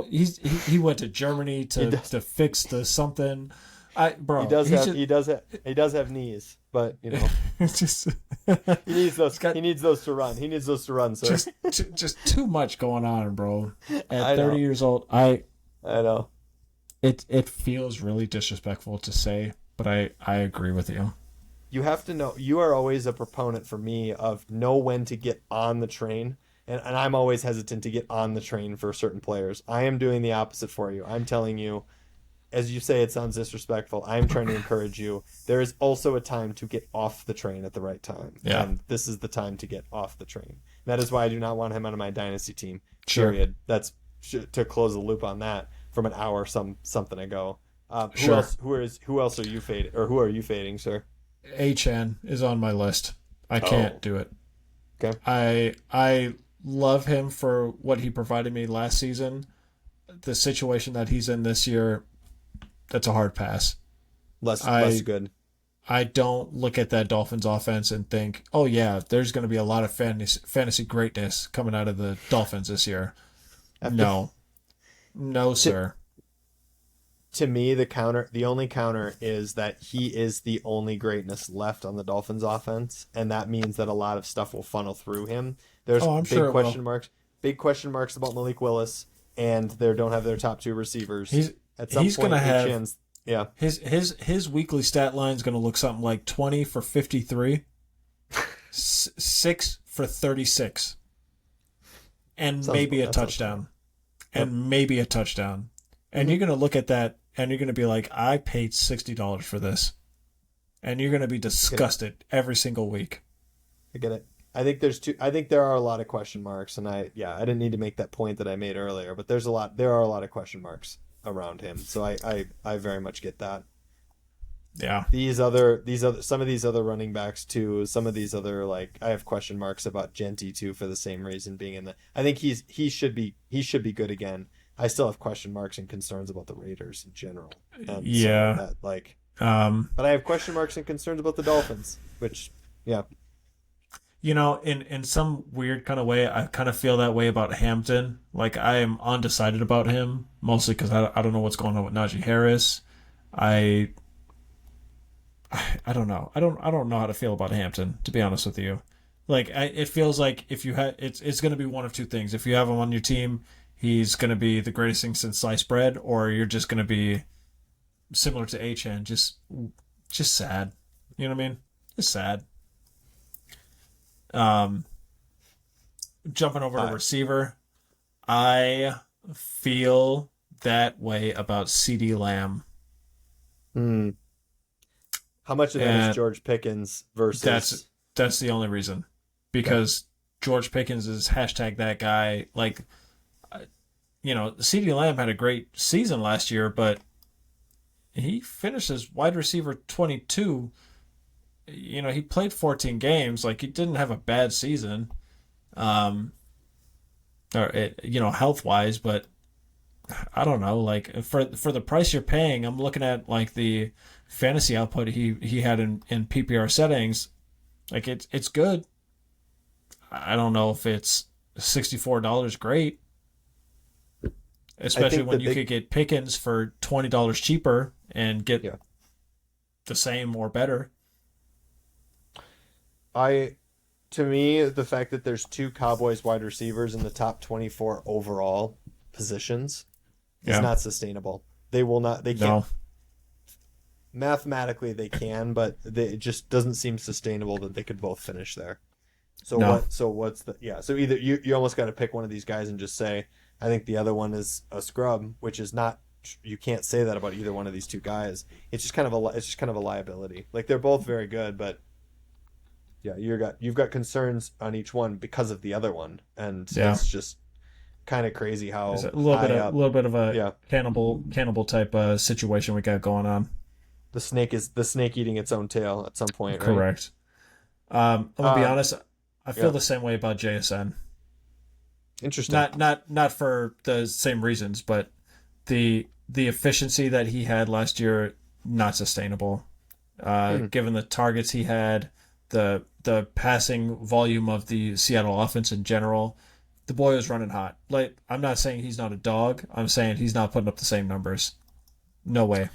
He went to Germany He to does. fix the something. I He bro, does he's have. just He does have. He does have knees, but it's just he needs those. it's got He needs those to run. He needs those to run, sir. just too much going on, bro. At I 30 know. years old, I know. it feels really disrespectful to say, but I agree with you. You have to know. You are always a proponent for me of know when to get on the train, and I'm always hesitant to get on the train for certain players. I am doing the opposite for you. I'm telling you, as you say, it sounds disrespectful. I'm trying to encourage you. There is also a time to get off the train at the right time, Yeah, and this is the time to get off the train. That is why I do not want him on my dynasty team. sure, Period. That's to close the loop on that from an hour something ago. Who sure. else? Who else are you fading, or who are you fading, sir? HN is on my list. I can't Oh, do it. okay. I love him for what he provided me last season. The situation that he's in this year, that's a hard pass. Less I good. I don't look at that Dolphins offense and think, oh yeah, there's going to be a lot of fantasy greatness coming out of the Dolphins this year. After No, no, to sir. to me, the only counter is that he is the only greatness left on the Dolphins offense, and that means that a lot of stuff will funnel through him. There's Oh, I'm sure it will. big question marks about Malik Willis, and they don't have their top two receivers. He's At some he's point, gonna have HN's yeah, his weekly stat line is gonna look something like 20 for 53, 6 for 36, and maybe a that sounds right. touchdown, Yep, and maybe a touchdown. And hmm you're gonna look at that and you're gonna be like, I paid $60 for this, and you're gonna be get it. disgusted every single week. I get it. I think there's two. I think there are a lot of question marks, and I didn't need to make that point that I made earlier, but there's a lot. There are a lot of question marks around him, so I very much get that. Yeah, Some of these other running backs too. Some of these other like I have question marks about Genty too for the same reason being in the. I think he should be good again. I still have question marks and concerns about the Raiders in general, and so yeah. that like, Um, but I have question marks and concerns about the Dolphins, which yeah, in some weird kind of way, I kind of feel that way about Hampton. Like I am undecided about him, mostly because I don't know what's going on with Najee Harris. I I don't know. I don't know how to feel about Hampton, to be honest with you. Like it feels like if you had it's going to be one of two things. If you have him on your team, he's going to be the greatest thing since sliced bread, or you're just going to be similar to HN, just sad. You know what I mean? Just sad. Um, Jumping over to I receiver, I feel that way about CD Lamb, hmm. How much of that is and George Pickens that's versus that's the only reason, okay, because George Pickens is hashtag that guy. Like, CD Lamb had a great season last year, but he finished as wide receiver 22. He played 14 games. Like, he didn't have a bad season, um, health wise, but I don't know. Like, for the price you're paying, I'm looking at like the fantasy output he had in PPR settings. Like, it's good. I don't know if it's $64 great, I especially think the when you big could get Pickens for $20 cheaper and get yeah. the same or better. I To me, the fact that there's two Cowboys wide receivers in the top 24 overall positions is Yeah. not sustainable. They will not. They can't. No. Mathematically, they can, but it just doesn't seem sustainable that they could both finish there. So No. what? So what's the yeah? So either you almost got to pick one of these guys and just say, I think the other one is a scrub, which is not. You can't say that about either one of these two guys. It's just kind of a liability. Like they're both very good, but yeah, you've got concerns on each one because of the other one, and Yeah. it's just kind of crazy how It's a little bit of a yeah, cannibal type situation we got going on. the snake eating its own tail at some point, right? Correct. I'm gonna be honest. I feel Yeah. the same way about JSN. Interesting. Not for the same reasons, but the efficiency that he had last year, not sustainable. Given the targets he had, the passing volume of the Seattle offense in general, the boy was running hot. Like, I'm not saying he's not a dog. I'm saying he's not putting up the same numbers. No way.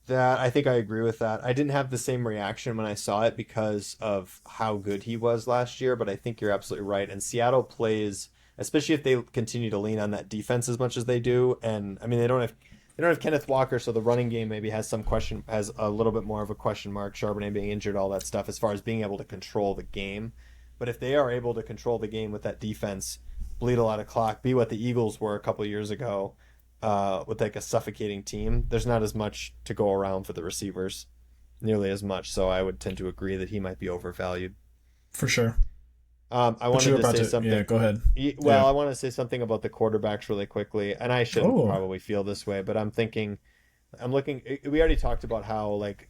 That I think I agree with that. I didn't have the same reaction when I saw it because of how good he was last year, but I think you're absolutely right. And Seattle plays, especially if they continue to lean on that defense as much as they do. And I mean, they don't have Kenneth Walker, so the running game maybe has a little bit more of a question mark. Charbonnet being injured, all that stuff, as far as being able to control the game. But if they are able to control the game with that defense, bleed a lot of clock, be what the Eagles were a couple of years ago, with like a suffocating team, there's not as much to go around for the receivers, nearly as much. So I would tend to agree that he might be overvalued. For sure. I wanted to say something. Yeah, go ahead. Well, I want to say something about the quarterbacks really quickly, and I shouldn't probably feel this way, but I'm looking. We already talked about how like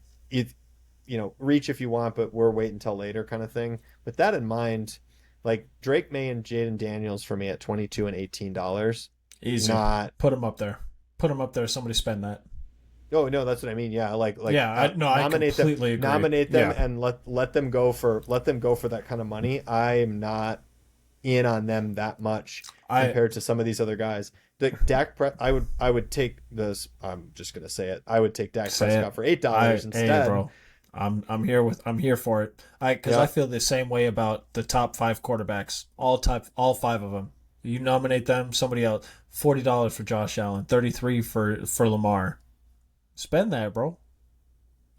reach if you want, but we're wait until later kind of thing. With that in mind, like Drake May and Jaden Daniels for me at $22 and $18. Easy. Put them up there. Put them up there. Somebody spend that. Oh no, that's what I mean. Yeah, I completely agree. Nominate them and let them go for that kind of money. I'm not in on them that much compared to some of these other guys. I would take this. I'm just gonna say it. I would take Dak Prescott for $8 instead. Hey, bro. I'm here for it. I feel the same way about the top 5 quarterbacks. All 5 of them. You nominate them. Somebody else. $40 for Josh Allen. $33 for Lamar. Spend that, bro.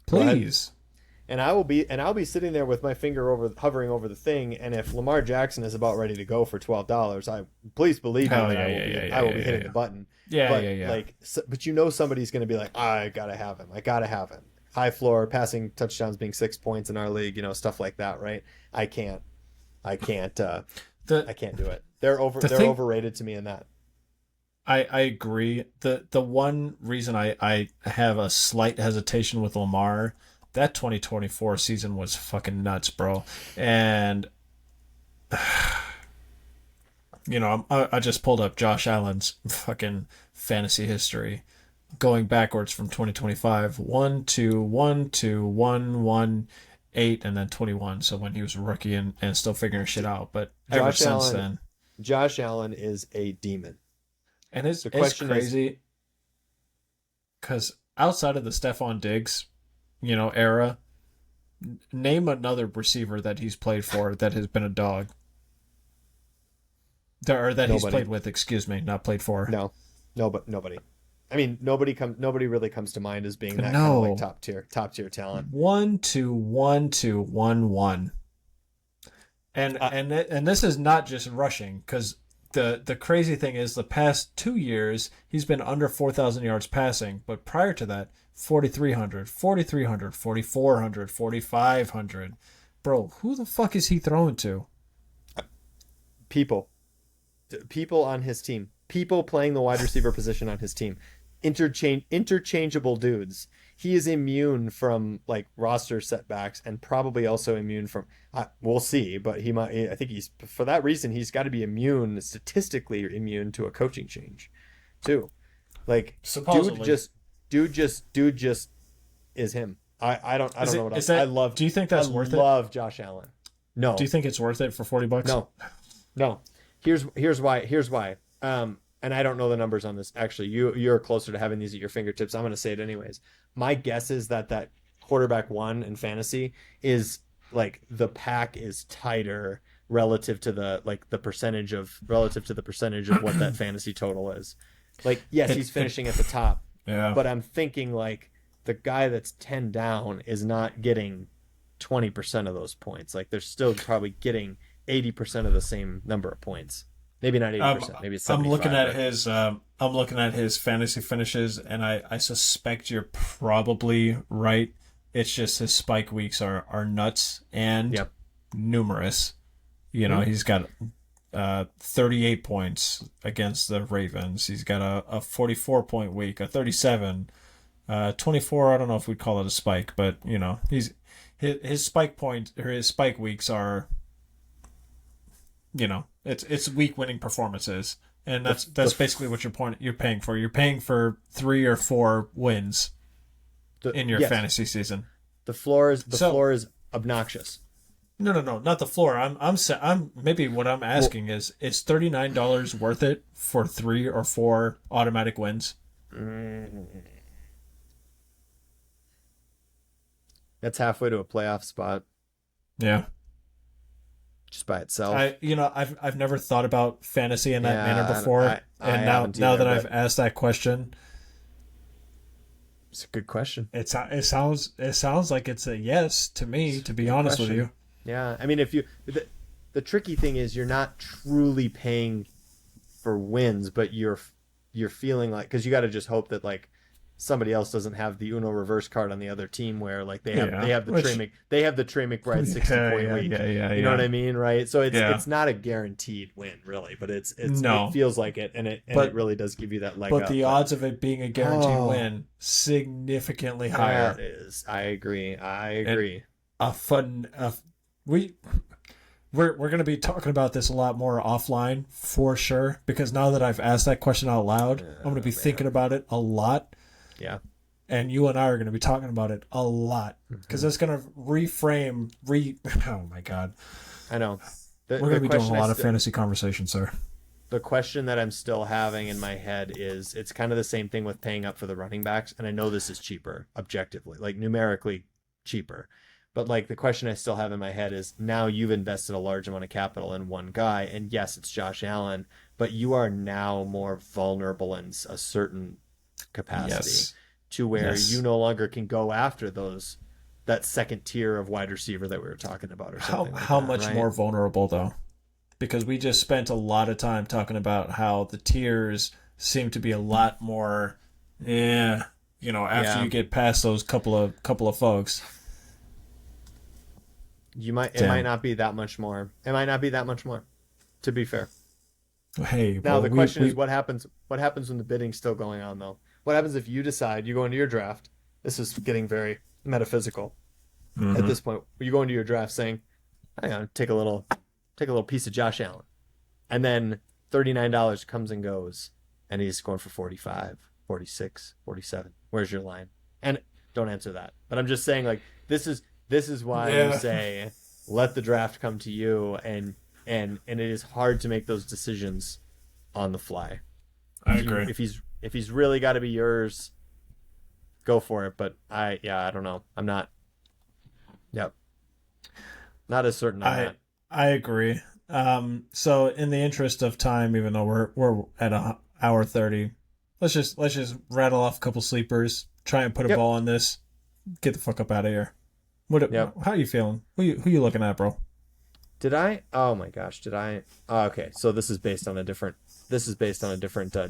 Please. And I'll be sitting there with my finger hovering over the thing. And if Lamar Jackson is about ready to go for $12, please believe me that I will be hitting the button. Yeah. But somebody's going to be like, I gotta have him. High floor, passing touchdowns being 6 points in our league. Stuff like that, right? I can't do it. They're overrated to me in that. I agree. The one reason I have a slight hesitation with Lamar, that 2024 season was fucking nuts, bro. And I just pulled up Josh Allen's fucking fantasy history, going backwards from 2025, 1, 2, 1, 2, 1, 1, 8, and then 21. So when he was a rookie and still figuring shit out, but ever since then, Josh Allen is a demon. And it's crazy because outside of the Stephon Diggs, era, name another receiver that he's played for that has been a dog. Or that he's played with, excuse me, not played for. No, but nobody. I mean, nobody really comes to mind as being that kind of like top tier talent. 1, 2, 1, 2, 1, 1. And this is not just rushing, because the crazy thing is the past 2 years he's been under 4,000 yards passing, but prior to that 4,300, 4,400, 4,500. Bro, who the fuck is he throwing to? People on his team, people playing the wide receiver position on his team, interchangeable dudes. He is immune from like roster setbacks and probably also immune from we'll see, but I think he's, for that reason, he's got to be statistically immune to a coaching change too. Like supposedly. dude just is him. I don't know what else. I love. Do you think that's worth it? I love Josh Allen. No. Do you think it's worth it for $40? No. Here's why. And I don't know the numbers on this. Actually, you're closer to having these at your fingertips. I'm going to say it anyways. My guess is that quarterback 1 in fantasy is like the pack is tighter relative to the percentage of what that fantasy total is. Like, yes, he's finishing at the top. Yeah. But I'm thinking like the guy that's 10 down is not getting 20% of those points. Like, they're still probably getting 80% of the same number of points. Maybe not 80%. Maybe it's 75%. I'm looking at his fantasy finishes, and I suspect you're probably right. It's just his spike weeks are nuts and numerous. He's got 38 points against the Ravens. He's got a 44-point week, a 37, 24. I don't know if we'd call it a spike, but his spike point or his spike weeks are, it's week winning performances, and that's basically what you're paying for. You're paying for 3 or 4 wins in your fantasy season. The floor is obnoxious. No, not the floor. I'm maybe what I'm asking is $39 worth it for 3 or 4 automatic wins? That's halfway to a playoff spot. Yeah. Just by itself. I've never thought about fantasy in that manner before, and now that I've asked that question, it's a good question. It sounds like it's a yes to me, to be honest with you. Yeah, I mean, if the tricky thing is you're not truly paying for wins, but you're feeling like, because you got to just hope that like somebody else doesn't have the Uno reverse card on the other team where like they have the Trey McBride 60-point week. You know what I mean, right? So it's not a guaranteed win really, but it feels like it, and it really does give you that leg up. But the odds of it being a guaranteed win significantly higher. That is, I agree. We're going to be talking about this a lot more offline for sure, because now that I've asked that question out loud, I'm going to be thinking about it a lot. Yeah. And you and I are going to be talking about it a lot, because it's going to reframe. Oh my God. I know. We're going to be doing a lot of fantasy conversations, sir. The question that I'm still having in my head is, it's kind of the same thing with paying up for the running backs. And I know this is cheaper, objectively, like numerically cheaper. But like the question I still have in my head is, now you've invested a large amount of capital in one guy, and yes, it's Josh Allen, but you are now more vulnerable in a certain capacity to where you no longer can go after that second tier of wide receiver that we were talking about, or something. How much more vulnerable though? Because we just spent a lot of time talking about how the tiers seem to be a lot more, after you get past those couple of folks. It might not be that much more. It might not be that much more, to be fair. Hey, now the question is, what happens when the bidding's still going on, though? What happens if you decide you go into your draft? This is getting very metaphysical at this point. You go into your draft saying, "Hang on, take a little piece of Josh Allen," and then $39 comes and goes, and he's going for 45, 46, 47. Where's your line? And don't answer that. But I'm just saying, like, this is why you say, let the draft come to you, and it is hard to make those decisions on the fly. I agree. If he's really got to be yours, go for it. But I don't know. I'm not. Yep. Not as certain on that. I agree. So in the interest of time, even though we're at an hour 30, let's just rattle off a couple sleepers. Try and put a ball on this. Get the fuck up out of here. How are you feeling? Who you looking at, bro? Did I? Oh my gosh, did I? Okay, so this is based on a different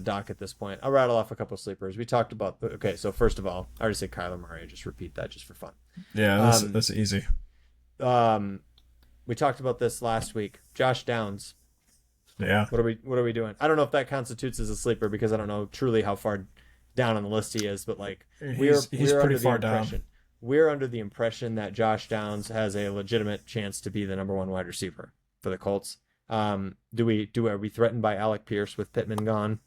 doc at this point. I'll rattle off a couple of sleepers. We talked about. Okay, so first of all, I already said Kyler Murray. I just repeat that just for fun. Yeah, that's easy. We talked about this last week. Josh Downs. Yeah. What are we doing? I don't know if that constitutes as a sleeper, because I don't know truly how far down on the list he is, but like he's pretty far down. We're under the impression that Josh Downs has a legitimate chance to be the number 1 wide receiver for the Colts. Are we threatened by Alec Pierce with Pittman gone?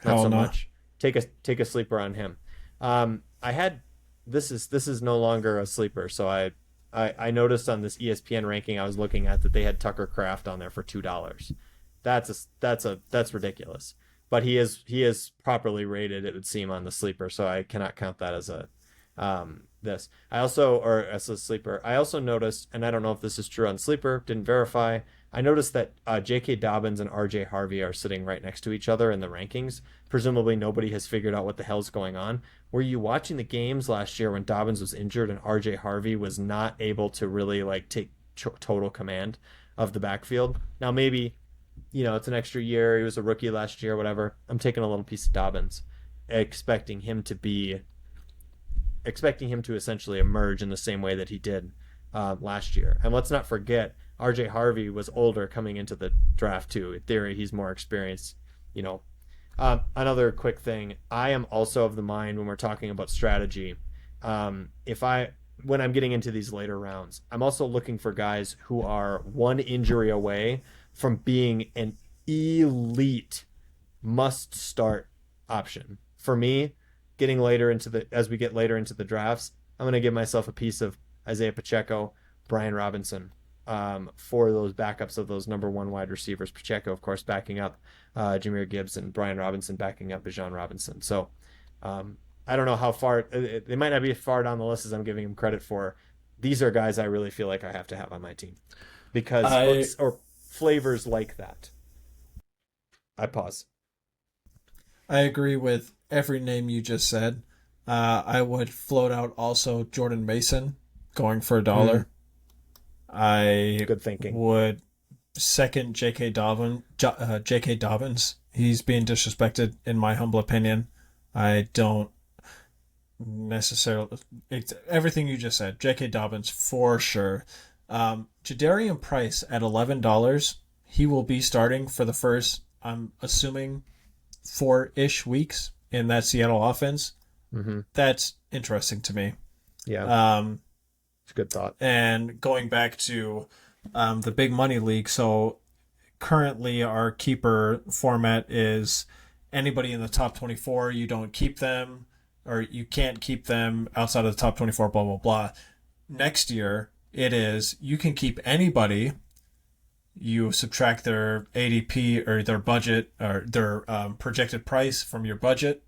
Not so much. Take a sleeper on him. This is no longer a sleeper. So I noticed on this ESPN ranking I was looking at that they had Tucker Kraft on there for $2. That's ridiculous. But he is properly rated, it would seem, on the sleeper. So I cannot count that as a as a sleeper. I also noticed, and I don't know if this is true on sleeper, didn't verify, I noticed that J.K. Dobbins and R.J. Harvey are sitting right next to each other in the rankings. Presumably nobody has figured out what the hell's going on. Were you watching the games last year when Dobbins was injured and R.J. Harvey was not able to really like take total command of the backfield? Now maybe, it's an extra year. He was a rookie last year, whatever. I'm taking a little piece of Dobbins, expecting him to essentially emerge in the same way that he did last year. And let's not forget, RJ Harvey was older coming into the draft too. In theory, he's more experienced. You know, another quick thing. I am also of the mind when we're talking about strategy. When I'm getting into these later rounds, I'm also looking for guys who are one injury away from being an elite must start option. For me, as we get later into the drafts, I'm going to give myself a piece of Isaiah Pacheco, Brian Robinson, for those backups of those number one wide receivers. Pacheco, of course, backing up Jahmyr Gibbs, and Brian Robinson backing up Bijan Robinson. So I don't know how far they might not be as far down the list as I'm giving them credit for. These are guys I really feel like I have to have on my team because or flavors like that. I pause. I agree with every name you just said. I would float out also Jordan Mason going for $1. Good thinking. Would second J.K. Dobbins. He's being disrespected, in my humble opinion. I don't necessarily... everything you just said. J.K. Dobbins, for sure. Jadarian Price at $11. He will be starting for the first, I'm assuming, 4-ish weeks in that Seattle offense. Mm-hmm. That's interesting to me. Yeah. It's a good thought. And going back to the big money league, so currently our keeper format is anybody in the top 24, you don't keep them, or you can't keep them outside of the top 24, blah, blah, blah. Next year, it is you can keep anybody. You subtract their ADP or their budget or their projected price from your budget,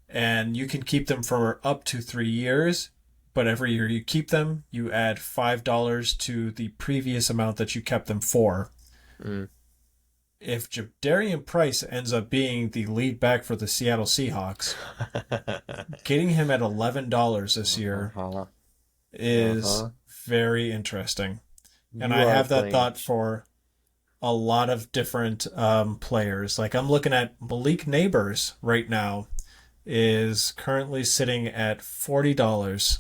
and you can keep them for up to 3 years. But every year you keep them, you add $5 to the previous amount that you kept them for. Mm. If Jadarian Price ends up being the lead back for the Seattle Seahawks, getting him at $11 this year is very interesting. And I have that thought for a lot of different players. Like I'm looking at Malik Neighbors right now is currently sitting at $40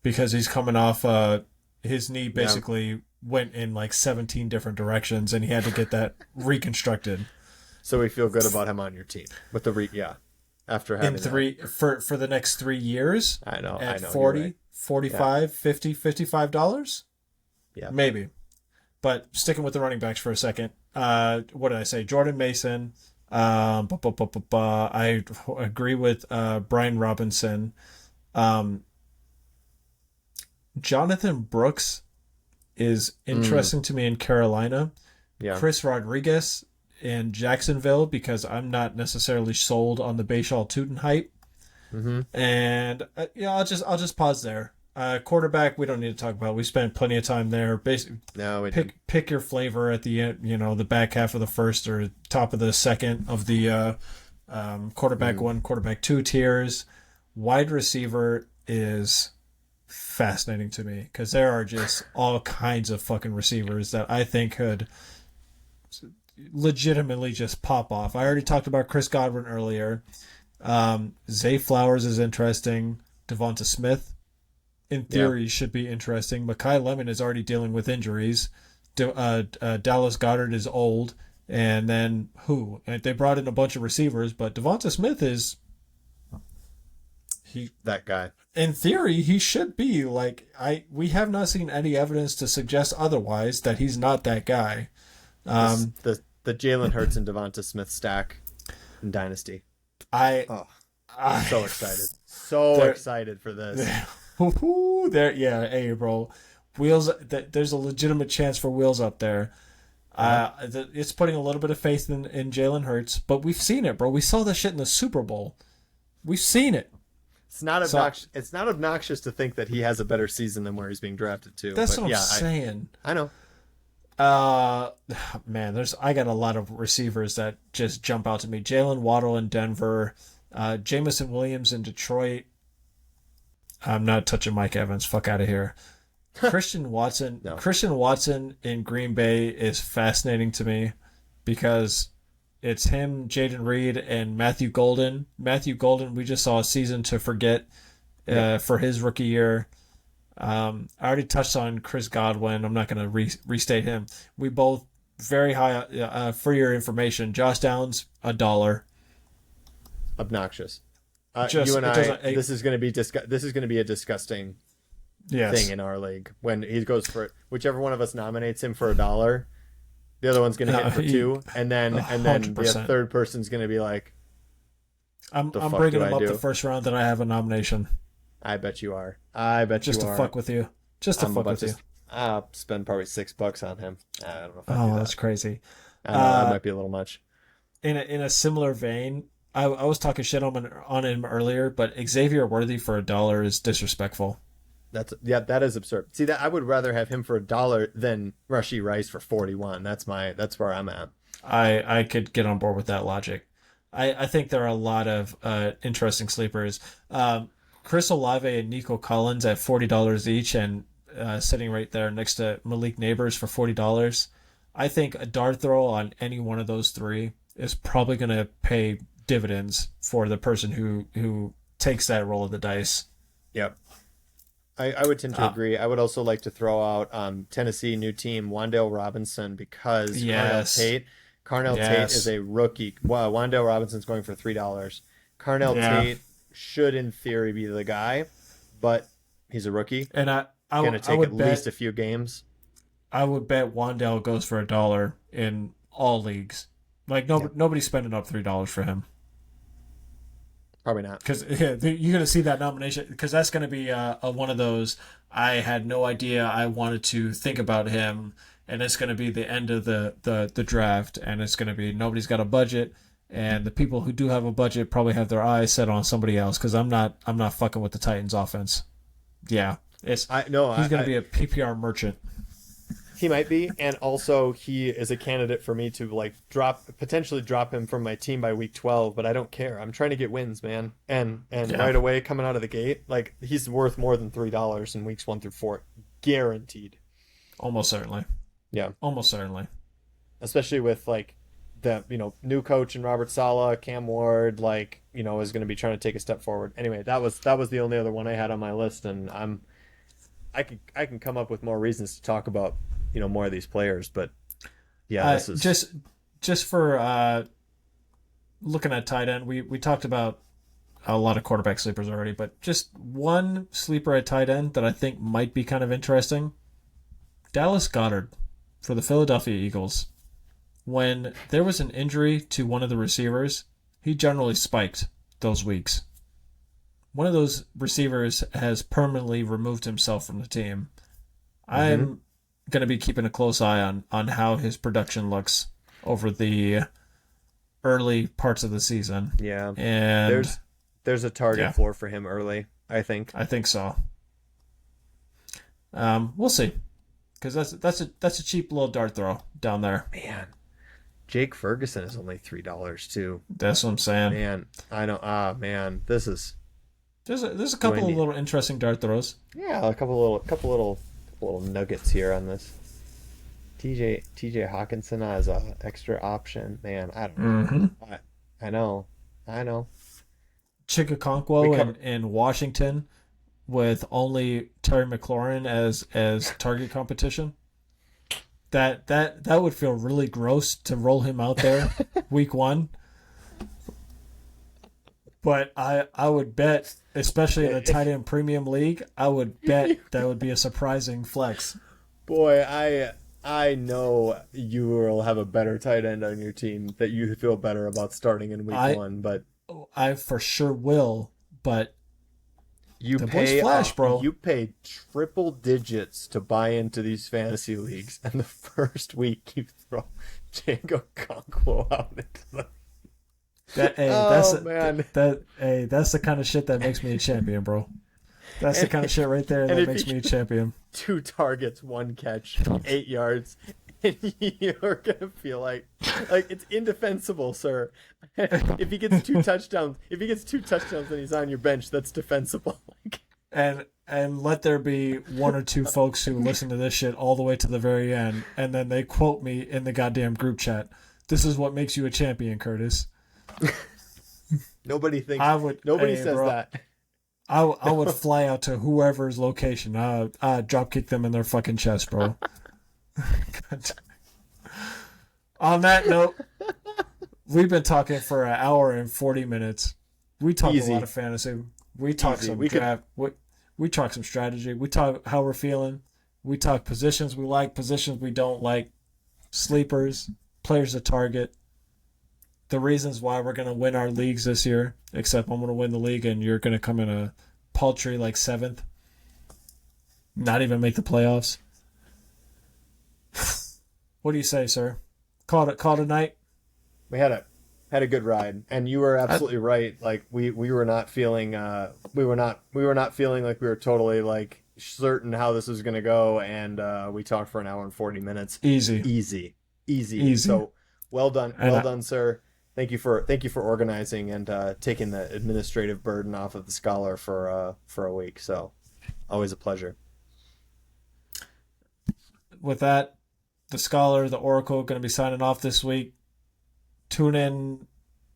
because he's coming off his knee basically went in like 17 different directions and he had to get that reconstructed. So we feel good about him on your team with the after having for the next 3 years. I know. At 40, right. 45, 50, $55? Yeah. Maybe. But sticking with the running backs for a second, what did I say? Jordan Mason. I agree with Brian Robinson. Jonathan Brooks is interesting to me in Carolina. Yeah. Chris Rodriguez in Jacksonville because I'm not necessarily sold on the Bayshall Tootin hype. Mm-hmm. And I'll just pause there. Quarterback, we don't need to talk about. We spent plenty of time there. Basically, pick your flavor at the end. The back half of the first or top of the second of the quarterback 1, quarterback 2 tiers. Wide receiver is fascinating to me because there are just all kinds of fucking receivers that I think could legitimately just pop off. I already talked about Chris Godwin earlier. Zay Flowers is interesting. Devonta Smith, in theory, should be interesting. Mekhi Lemon is already dealing with injuries. Dallas Goedert is old. And then who? And they brought in a bunch of receivers, but Devonta Smith is... that guy. In theory, he should be. We have not seen any evidence to suggest otherwise that he's not that guy. The Jalen Hurts and Devonta Smith stack in Dynasty. I'm so excited. So excited for this. Hey, bro. Wheels. There's a legitimate chance for wheels up there. It's putting a little bit of faith in Jalen Hurts, but we've seen it, bro. We saw this shit in the Super Bowl. We've seen it. It's not obnoxious. It's not obnoxious to think that he has a better season than where he's being drafted to. That's what I'm saying. I know. Man, I got a lot of receivers that just jump out to me. Jalen Waddle in Denver, Jamison Williams in Detroit. I'm not touching Mike Evans. Fuck out of here. Christian Watson. No. Christian Watson in Green Bay is fascinating to me because it's him, Jaden Reed, and Matthew Golden. Matthew Golden, we just saw a season to forget for his rookie year. I already touched on Chris Godwin. I'm not going to restate him. We both very high. For your information, Josh Downs $1. Obnoxious. Just you and it I. doesn't. This is going to be this is going to be a disgusting Yes. thing in our league when he goes for whichever one of us nominates him for $1. The other one's going to hit for $2, and then the 100%. third person's going to be like, I'm fuck bringing do him I up do? the first round that I have a nomination. I bet you are. I bet Just you to are. fuck with you. Just to I'm fuck about with to. you. I'll spend probably $6 on him. I don't know if I do Oh, that. that's crazy. I know that might be a little much. In a similar vein, I was talking shit on him earlier, but Xavier Worthy for $1 is disrespectful. That is absurd. See, that I would rather have him for $1 than Rashee Rice for 41. That's where I'm at. I could get on board with that logic. I think there are a lot of interesting sleepers. Chris Olave and Nico Collins at $40 each, and sitting right there next to Malik Neighbors for $40. I think a dart throw on any one of those three is probably going to pay dividends for the person who takes that roll of the dice. Yep. I would tend to agree. I would also like to throw out Tennessee new team Wan'Dale Robinson because Yes. Carnell Tate is a rookie. Wow, Wan'Dale Robinson's going for $3. Carnell Tate should in theory be the guy, but he's a rookie. And I going to take would at bet, least a few games. I would bet Wandale goes for $1 in all leagues. Like nobody's spending up $3 for him. Probably not. Because you're going to see that nomination, because that's going to be a one of those, I had no idea I wanted to think about him, and it's going to be the end of the draft, and it's going to be nobody's got a budget, and the people who do have a budget probably have their eyes set on somebody else, because I'm not fucking with the Titans offense. Yeah. He's going to be a PPR merchant. He might be, and also he is a candidate for me to potentially drop him from my team by week 12, but I don't care. I'm trying to get wins, man. And right away coming out of the gate, he's worth more than $3 in weeks 1 through 4, guaranteed. Almost certainly. Yeah. Almost certainly. Especially with the new coach and Robert Saleh, Cam Ward, is going to be trying to take a step forward. Anyway, that was the only other one I had on my list, and I can come up with more reasons to talk about more of these players, but yeah, this is just for looking at tight end. We talked about a lot of quarterback sleepers already, but just one sleeper at tight end that I think might be kind of interesting. Dallas Goedert for the Philadelphia Eagles. When there was an injury to one of the receivers, he generally spiked those weeks. One of those receivers has permanently removed himself from the team. I'm going to be keeping a close eye on how his production looks over the early parts of the season. Yeah. And there's a target floor for him early, I think. I think so. We'll see. Because that's a cheap little dart throw down there. Man. Jake Ferguson is only $3 too. That's what I'm saying. Man, I know. Man, this is. There's a couple of little interesting dart throws. Yeah, a couple little nuggets here on this. TJ Hawkinson as a extra option. Man, I don't know. I know. Chikakonkwo in Washington with only Terry McLaurin as target competition. That would feel really gross to roll him out there week 1. But I would bet, especially in a tight end premium league, I would bet that would be a surprising flex. Boy, I know you will have a better tight end on your team that you feel better about starting in week 1, but I for sure will. But you pay triple digits to buy into these fantasy leagues, and the first week you throw Django Conquo out into the. That's the kind of shit that makes me a champion, bro. That's the kind of shit right there that makes me a champion. 2 targets, 1 catch, 8 yards, and you're gonna feel like it's indefensible, sir. If he gets 2 touchdowns, and he's on your bench, that's defensible. And let there be 1 or 2 folks who listen to this shit all the way to the very end, and then they quote me in the goddamn group chat. This is what makes you a champion, Kurtis. Nobody thinks. Nobody says that. I would fly out to whoever's location. I drop kick them in their fucking chest, bro. On that note, we've been talking for an hour and 40 minutes. We talk a lot of fantasy. We talk some draft. We talk some strategy. We talk how we're feeling. We talk positions we like, positions we don't like, sleepers, players to target, the reasons why we're going to win our leagues this year, except I'm going to win the league and you're going to come in a paltry like 7th. Not even make the playoffs. What do you say, sir? Call it a night? We had a good ride, and you were absolutely right. Like we were not feeling we were not feeling like we were totally like certain how this was going to go, and we talked for an hour and 40 minutes. Easy. So well done, sir. Thank you for organizing and taking the administrative burden off of the scholar for a week. So always a pleasure. With that, the scholar, the oracle, going to be signing off this week. Tune in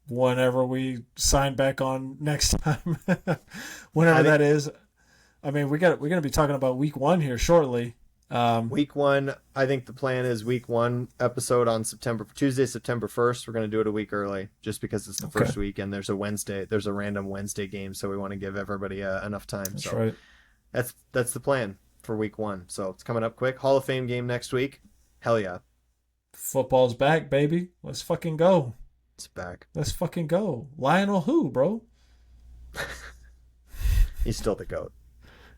whenever we sign back on next time, whenever that is. I mean, we're gonna be talking about week 1 here shortly. Week 1, I think the plan is week 1 episode on Tuesday, September 1st. We're gonna do it a week early, just because it's the first week and there's a random Wednesday game, so we want to give everybody enough time. That's so right. That's the plan for week 1. So it's coming up quick. Hall of Fame game next week. Hell yeah. Football's back, baby. Let's fucking go. It's back. Let's fucking go. Lionel who, bro? He's still the GOAT.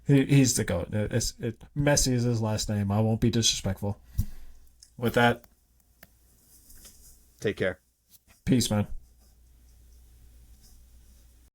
He's the GOAT. Messi is his last name. I won't be disrespectful. With that, take care. Peace, man.